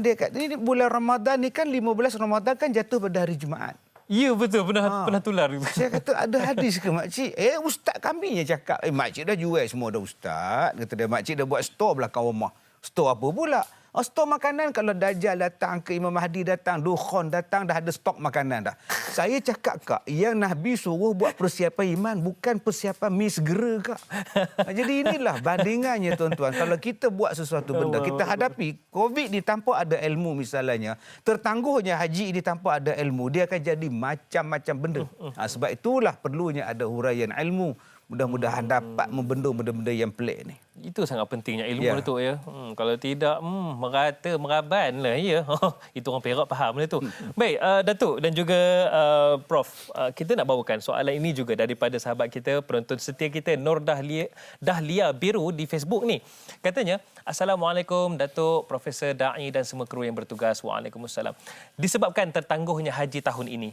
Speaker 4: Dia kata, ini bulan Ramadan ni kan 15 Ramadan kan jatuh pada hari Jumaat.
Speaker 1: Ya betul, pernah tular.
Speaker 4: Saya kata, ada hadis ke makcik? Ustaz kami yang cakap. Makcik dah jual semua dah Ustaz. Kata dia, makcik dah buat stor belakang rumah. Stor apa pula? Stor makanan. Kalau Dajjal datang, ke Imam Mahdi datang, Dukhan datang, dah ada stok makanan dah. Saya cakap, Kak, yang Nabi suruh buat persiapan iman, bukan persiapan mi segera, Kak. Jadi inilah bandingannya, tuan-tuan. Kalau kita buat sesuatu benda, kita hadapi COVID ni tanpa ada ilmu misalnya, tertangguhnya haji ini tanpa ada ilmu, dia akan jadi macam-macam benda. Sebab itulah perlunya ada huraian ilmu. Mudah-mudahan dapat membendung benda-benda yang pelik ni.
Speaker 1: Itu sangat pentingnya ilmu, Datuk, ya. Kalau tidak, merata, meraban lah, ya. Itu orang Perak faham lah tu. Baik, Datuk dan juga Prof, kita nak bawakan soalan ini juga daripada sahabat kita, penonton setia kita, Nur Dahlia Biru di Facebook ni. Katanya, Assalamualaikum Datuk, Profesor Da'i dan semua kru yang bertugas. Waalaikumsalam. Disebabkan tertangguhnya haji tahun ini,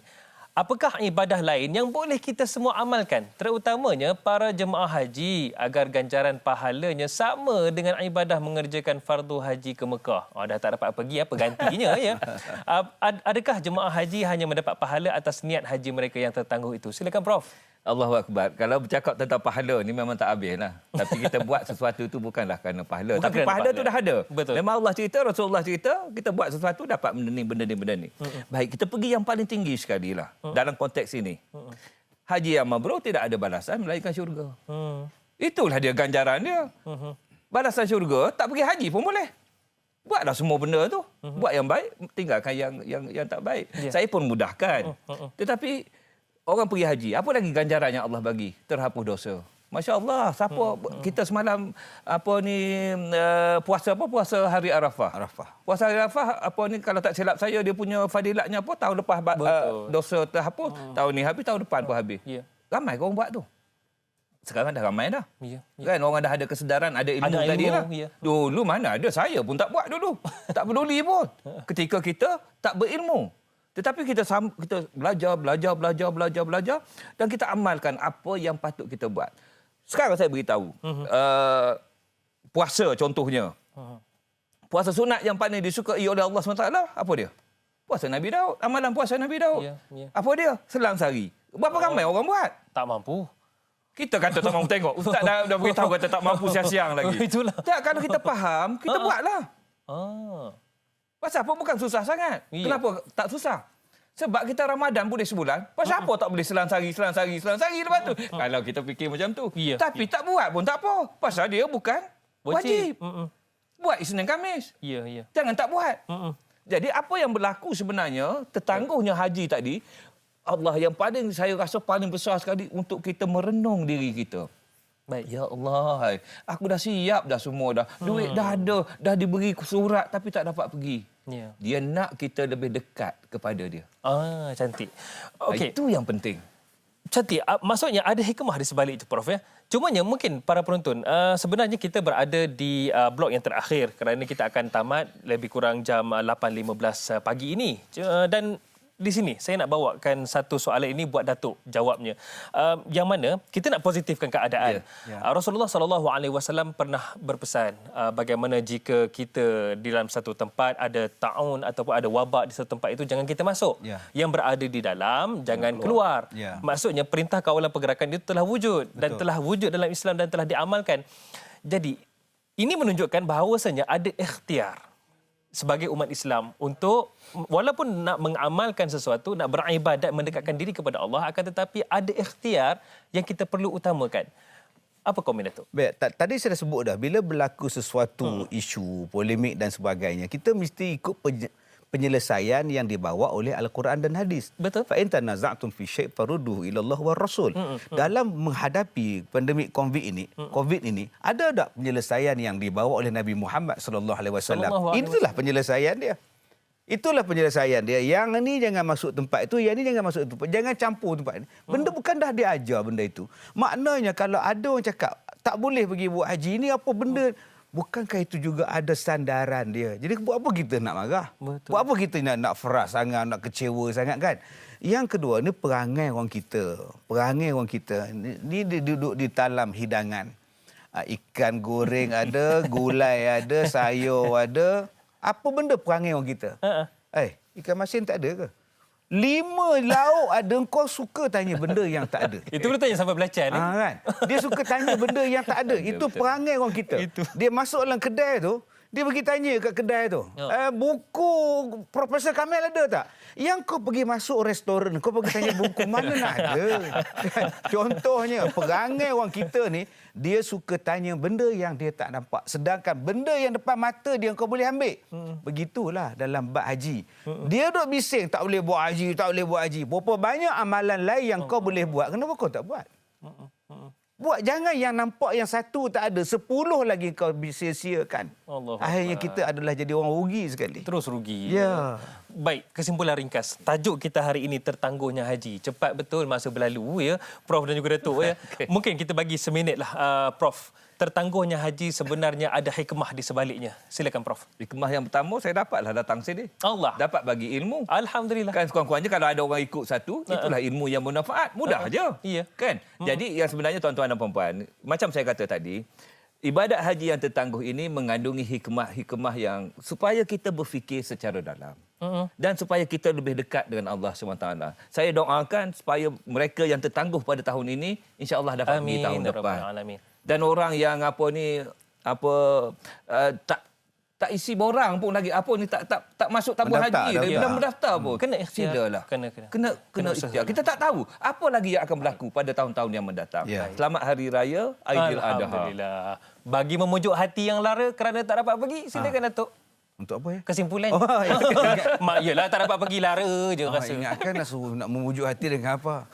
Speaker 1: apakah ibadah lain yang boleh kita semua amalkan, terutamanya para jemaah haji, agar ganjaran pahalanya sama dengan ibadah mengerjakan fardu haji ke Mekah? Dah tak dapat pergi, apa gantinya, ya? Adakah jemaah haji hanya mendapat pahala atas niat haji mereka yang tertangguh itu? Silakan Prof.
Speaker 5: Allahu Akbar. Kalau bercakap tentang pahala ni memang tak habis lah. Tapi kita buat sesuatu itu bukanlah kerana pahala.
Speaker 1: Bukan
Speaker 5: tapi
Speaker 1: kerana
Speaker 5: pahala tu dah ada.
Speaker 1: Betul.
Speaker 5: Memang Allah cerita, Rasulullah cerita, kita buat sesuatu dapat benda ni. Baik, kita pergi yang paling tinggi sekali lah dalam konteks ini. Haji yang mabrur tidak ada balasan melainkan syurga. Itulah dia ganjaran dia. Balasan syurga, tak pergi haji pun boleh. Buatlah semua benda tu. Buat yang baik, tinggalkan yang tak baik. Saya pun mudahkan. Tetapi orang pergi haji, apa lagi ganjaran yang Allah bagi? Terhapus dosa. Masya Allah, siapa kita semalam puasa hari Arafah. Puasa hari Arafah kalau tak silap saya, dia punya fadilatnya tahun lepas dosa terhapus, tahun ni habis, tahun depan pun habis. Ramai orang buat tu. Sekarang dah ramai dah.
Speaker 1: Ya.
Speaker 5: Kan orang dah ada kesedaran, ada ilmu
Speaker 1: Ada
Speaker 5: tadi
Speaker 1: ilmu,
Speaker 5: lah.
Speaker 1: ya.
Speaker 5: Dulu mana ada, saya pun tak buat dulu. Tak peduli pun. Ketika kita tak berilmu. Tetapi kita belajar dan kita amalkan apa yang patut kita buat. Sekarang saya beritahu. Puasa contohnya. Puasa sunat yang paling disukai oleh Allah SWT, apa dia? Puasa Nabi Daud. Amalan puasa Nabi Daud.
Speaker 1: Ya.
Speaker 5: Apa dia? Selang sehari. Berapa ramai orang buat?
Speaker 1: Tak mampu.
Speaker 5: Kita kata tak mampu tengok. Ustaz dah beritahu kata tak mampu siang-siang lagi.
Speaker 1: Itulah.
Speaker 5: Tak, kalau kita faham, kita buatlah. Pasal apa bukan susah sangat?
Speaker 1: Ya.
Speaker 5: Kenapa tak susah? Sebab kita Ramadan boleh sebulan. Pasal apa tak boleh selang sehari lepas tu? Kalau kita fikir macam tu.
Speaker 1: Ya.
Speaker 5: Tapi tak buat pun tak apa. Pasal dia bukan wajib. Buat Isnin Khamis.
Speaker 1: Ya.
Speaker 5: Jangan tak buat. Jadi apa yang berlaku sebenarnya, tertangguhnya haji tadi, Allah yang paling saya rasa paling besar sekali untuk kita merenung diri kita.
Speaker 1: Baik.
Speaker 5: Ya Allah, aku dah siap dah semua dah. Duit dah ada, dah diberi surat tapi tak dapat pergi.
Speaker 1: Ya.
Speaker 5: Dia nak kita lebih dekat kepada dia.
Speaker 1: Cantik. Okey.
Speaker 5: Itu yang penting.
Speaker 1: Cantik. Maksudnya ada hikmah di sebalik itu, Prof. Ya? Cumanya mungkin para penonton, sebenarnya kita berada di blok yang terakhir kerana kita akan tamat lebih kurang jam 8.15 pagi ini. Dan di sini saya nak bawakan satu soalan ini buat Datuk jawabnya. Yang mana kita nak positifkan keadaan. Rasulullah SAW pernah berpesan bagaimana jika kita di dalam satu tempat ada ta'un ataupun ada wabak di satu tempat itu, jangan kita masuk. Yang berada di dalam jangan keluar. Maksudnya perintah kawalan pergerakan itu telah wujud dan telah wujud dalam Islam dan telah diamalkan. Jadi ini menunjukkan bahawasanya ada ikhtiar sebagai umat Islam untuk walaupun nak mengamalkan sesuatu, nak beribadat, mendekatkan diri kepada Allah, akan tetapi ada ikhtiar yang kita perlu utamakan. Apa komen Datuk?
Speaker 4: Baik, tadi saya dah sebut dah, bila berlaku sesuatu isu, polemik dan sebagainya, kita mesti ikut penyelesaian yang dibawa oleh Al-Quran dan hadis.
Speaker 1: Betul.
Speaker 4: Fa in tanaza'tum fi syai' farudduhu ila Allah war Rasul. Dalam menghadapi pandemik COVID ini, ada tak penyelesaian yang dibawa oleh Nabi Muhammad sallallahu alaihi wasallam? Itulah penyelesaian dia. Itulah penyelesaian dia. Yang ni jangan masuk tempat itu, yang ni jangan masuk tempat. Jangan campur tempat ni. Benda bukan dah diajar benda itu. Maknanya kalau ada orang cakap tak boleh pergi buat haji, ni apa benda? Bukankah itu juga ada sandaran dia? Jadi buat apa kita nak marah?
Speaker 1: Betul.
Speaker 4: Buat apa kita nak frust sangat, nak kecewa sangat kan? Yang kedua, ni perangai orang kita. Perangai orang kita. Ni dia duduk di talam hidangan. Ikan goreng ada, gulai ada, sayur ada. Apa benda perangai orang kita? Ikan masin tak ada ke? 5 lauk ada, kau suka tanya benda yang tak ada.
Speaker 1: Itu boleh tanya sampai belacan.
Speaker 4: Kan? Dia suka tanya benda yang tak ada. Itu perangai orang kita. Dia masuk dalam kedai tu, dia pergi tanya kat kedai tu, buku Profesor Kamil ada tak? Yang kau pergi masuk restoran, kau pergi tanya buku, mana nak ada? Contohnya, perangai orang kita ni, dia suka tanya benda yang dia tak nampak. Sedangkan benda yang depan mata dia kau boleh ambil. Begitulah dalam bab haji. Dia duk bising, tak boleh buat haji, tak boleh buat haji. Berapa banyak amalan lain yang kau boleh buat, kenapa kau tak buat? Buat, jangan yang nampak yang satu tak ada, 10 lagi kau sia-siakan. Akhirnya kita adalah jadi orang rugi sekali.
Speaker 1: Terus rugi.
Speaker 4: Ya.
Speaker 1: Baik, kesimpulan ringkas. Tajuk kita hari ini tertangguhnya haji. Cepat betul masa berlalu ya, Prof dan juga Datuk ya. Mungkin kita bagi seminit lah Prof. Tertangguhnya haji sebenarnya ada hikmah di sebaliknya. Silakan Prof.
Speaker 5: Hikmah yang pertama saya dapatlah datang sini.
Speaker 1: Allah.
Speaker 5: Dapat bagi ilmu.
Speaker 1: Alhamdulillah.
Speaker 5: Kan sekurang-kurangnya kalau ada orang ikut satu, itulah ilmu yang bermanfaat. Mudah aja.
Speaker 1: Iya.
Speaker 5: Kan? Jadi yang sebenarnya tuan-tuan dan puan-puan, macam saya kata tadi, ibadat haji yang tertangguh ini mengandungi hikmah-hikmah yang supaya kita berfikir secara dalam. Dan supaya kita lebih dekat dengan Allah SWT. Saya doakan supaya mereka yang tertangguh pada tahun ini, insya-Allah dapat pergi tahun depan.
Speaker 1: Amin.
Speaker 5: Dan orang yang tak isi borang pun lagi, tak masuk tabung haji, dia belum mendaftar pun.
Speaker 1: Kena ikhtiar.
Speaker 5: Silalah. Kena ikhtiar. Kita tak tahu apa lagi yang akan berlaku pada tahun-tahun yang mendatang. Selamat Hari Raya Aidiladha.
Speaker 1: Alhamdulillah. Bagi memujuk hati yang lara kerana tak dapat pergi, silakan Datuk.
Speaker 4: Untuk apa ya?
Speaker 1: Kesimpulan.
Speaker 4: Oh, ya.
Speaker 1: Mak yelah tak dapat pergi lara je rasa.
Speaker 4: Ingatkan nak suruh nak memujuk hati dengan apa?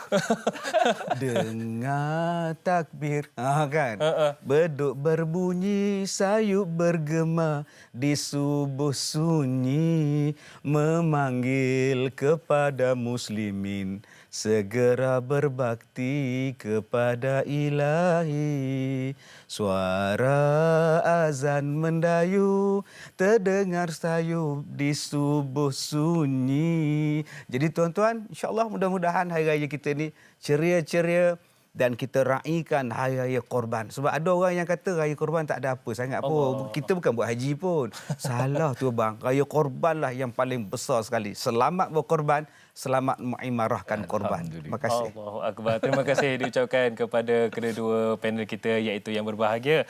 Speaker 4: Dengar takbir. Kan? Beduk berbunyi, sayup bergema di subuh sunyi memanggil kepada muslimin segera berbakti kepada ilahi. Suara azan mendayu terdengar sayup di subuh sunyi. Jadi tuan-tuan, insya-Allah mudah-mudahan hari raya kita ni ceria-ceria dan kita raikan hari raya korban. Sebab ada orang yang kata raya korban tak ada apa sangat pun. Kita bukan buat haji pun. Salah tu bang. Raya korban lah yang paling besar sekali. Selamat berkorban, selamat mengimarahkan korban. Terima kasih.
Speaker 1: Allahu Akbar. Terima kasih diucapkan kepada kedua-dua panel kita iaitu yang berbahagia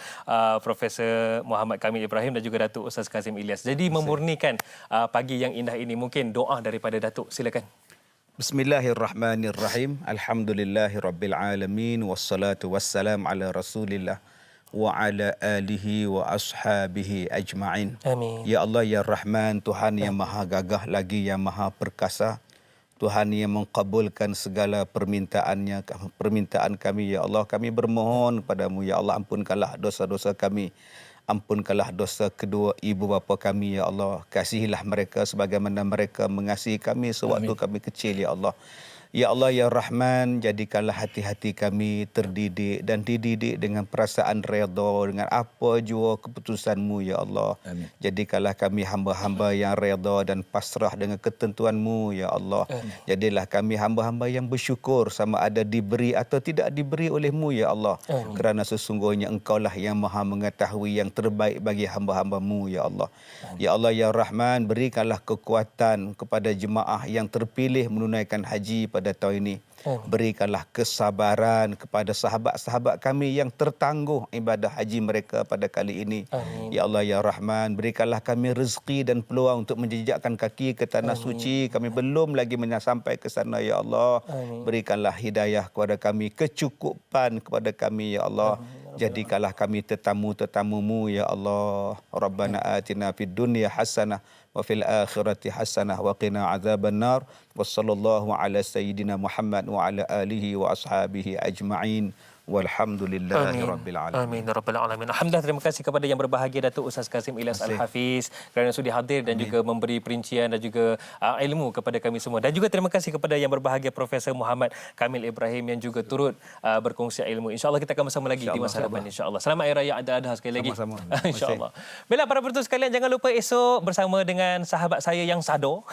Speaker 1: Profesor Muhammad Kamil Ibrahim dan juga Datuk Ustaz Kazim Ilyas. Jadi memurnikan pagi yang indah ini, mungkin doa daripada Datuk, silakan.
Speaker 4: Bismillahirrahmanirrahim. Alhamdulillahirabbil alamin wassalatu wassalam ala Rasulillah wa ala alihi wa ashabihi ajma'in.
Speaker 1: Amin.
Speaker 4: Ya Allah ya Rahman, Tuhan yang maha gagah lagi yang maha perkasa. Tuhan yang mengabulkan segala permintaan kami ya Allah. Kami bermohon padamu ya Allah, ampunkanlah dosa-dosa kami. Ampunkanlah dosa kedua ibu bapa kami ya Allah. Kasihilah mereka sebagaimana mereka mengasihi kami sewaktu kami kecil ya Allah. Ya Allah ya Rahman, jadikanlah hati-hati kami terdidik dan dididik dengan perasaan redha dengan apa jua keputusan-Mu ya Allah. Amin. Jadikanlah kami hamba-hamba yang redha dan pasrah dengan ketentuan-Mu ya Allah. Amin. Jadilah kami hamba-hamba yang bersyukur sama ada diberi atau tidak diberi oleh-Mu ya Allah. Amin. Kerana sesungguhnya Engkaulah yang Maha mengetahui yang terbaik bagi hamba-hamba-Mu ya Allah. Amin. Ya Allah ya Rahman, berikanlah kekuatan kepada jemaah yang terpilih menunaikan haji pada tahun ini. Berikanlah kesabaran kepada sahabat-sahabat kami yang tertangguh ibadah haji mereka pada kali ini. Amin. Ya Allah ya Rahman, berikanlah kami rezeki dan peluang untuk menjejakkan kaki ke tanah suci. Kami belum lagi sampai ke sana ya Allah. Amin. Berikanlah hidayah kepada kami, kecukupan kepada kami ya Allah. Jadikanlah kami tetamu-tetamu-Mu ya Allah. Rabbana atina fid dunya hasanah wa fil akhirati hasanah wa qina adzabannar. Wassallallahu ala sayyidina Muhammad wa ala alihi wa ashabihi ajma'in. Walhamdulillahi rabbil alamin.
Speaker 1: Amin rabbil alamin. Alhamdulillah, terima kasih kepada yang berbahagia Datuk Ustaz Kazim Ilyas Al-Hafiz kerana sudi hadir dan juga memberi perincian dan juga ilmu kepada kami semua. Dan juga terima kasih kepada yang berbahagia Profesor Muhammad Kamil Ibrahim yang juga turut berkongsi ilmu. Insya-Allah kita akan bersama lagi di masa depan insya-Allah. Selamat Hari Raya Aidil-Adha sekali lagi. Insya-Allah. Baiklah para penonton sekalian, jangan lupa esok bersama dengan sahabat saya yang sado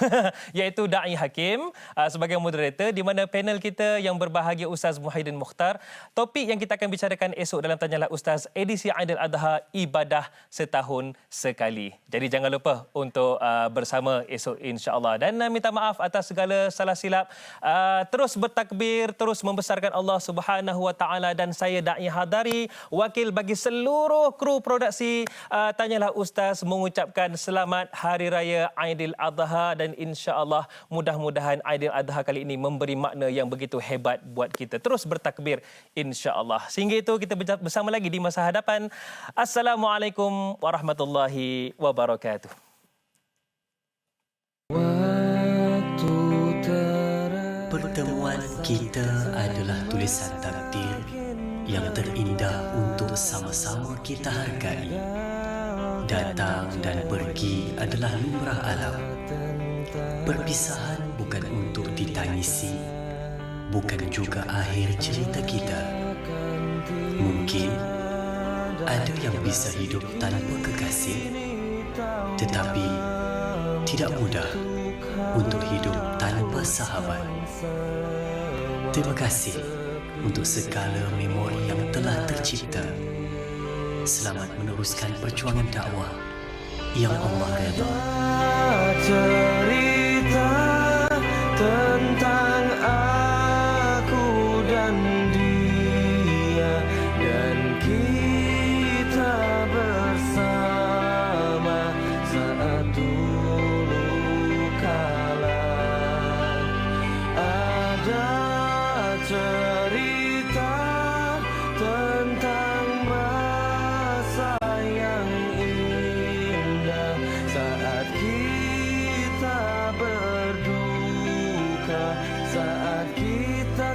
Speaker 1: iaitu Da'i Hakim sebagai moderator, di mana panel kita yang berbahagia Ustaz Muhyiddin Mukhtar. Topik yang kita akan bicarakan esok dalam Tanyalah Ustaz edisi Aidil-Adha, ibadah setahun sekali. Jadi jangan lupa untuk bersama esok insya-Allah. Dan minta maaf atas segala salah silap. Terus bertakbir, terus membesarkan Allah Subhanahu Wa Taala, dan saya Da'i Hadari, wakil bagi seluruh kru produksi Tanyalah Ustaz, mengucapkan selamat Hari Raya Aidil-Adha, dan insya-Allah mudah-mudahan Aidil-Adha kali ini memberi makna yang begitu hebat buat kita. Terus bertakbir insya-Allah. Sehingga itu kita bersama lagi di masa hadapan. Assalamualaikum warahmatullahi wabarakatuh.
Speaker 11: Pertemuan kita adalah tulisan takdir yang terindah untuk sama-sama kita hargai. Datang dan pergi adalah lumrah alam. Perpisahan bukan untuk ditangisi, bukan juga akhir cerita kita. Mungkin ada yang bisa hidup tanpa kekasih, tetapi tidak mudah untuk hidup tanpa sahabat. Terima kasih untuk segala memori yang telah tercipta. Selamat meneruskan perjuangan dakwah yang Allah redha. Cerita tentang aku dan dia, dan kita bersama saat dulu kala. Ada cerita tentang masa yang indah saat saat kita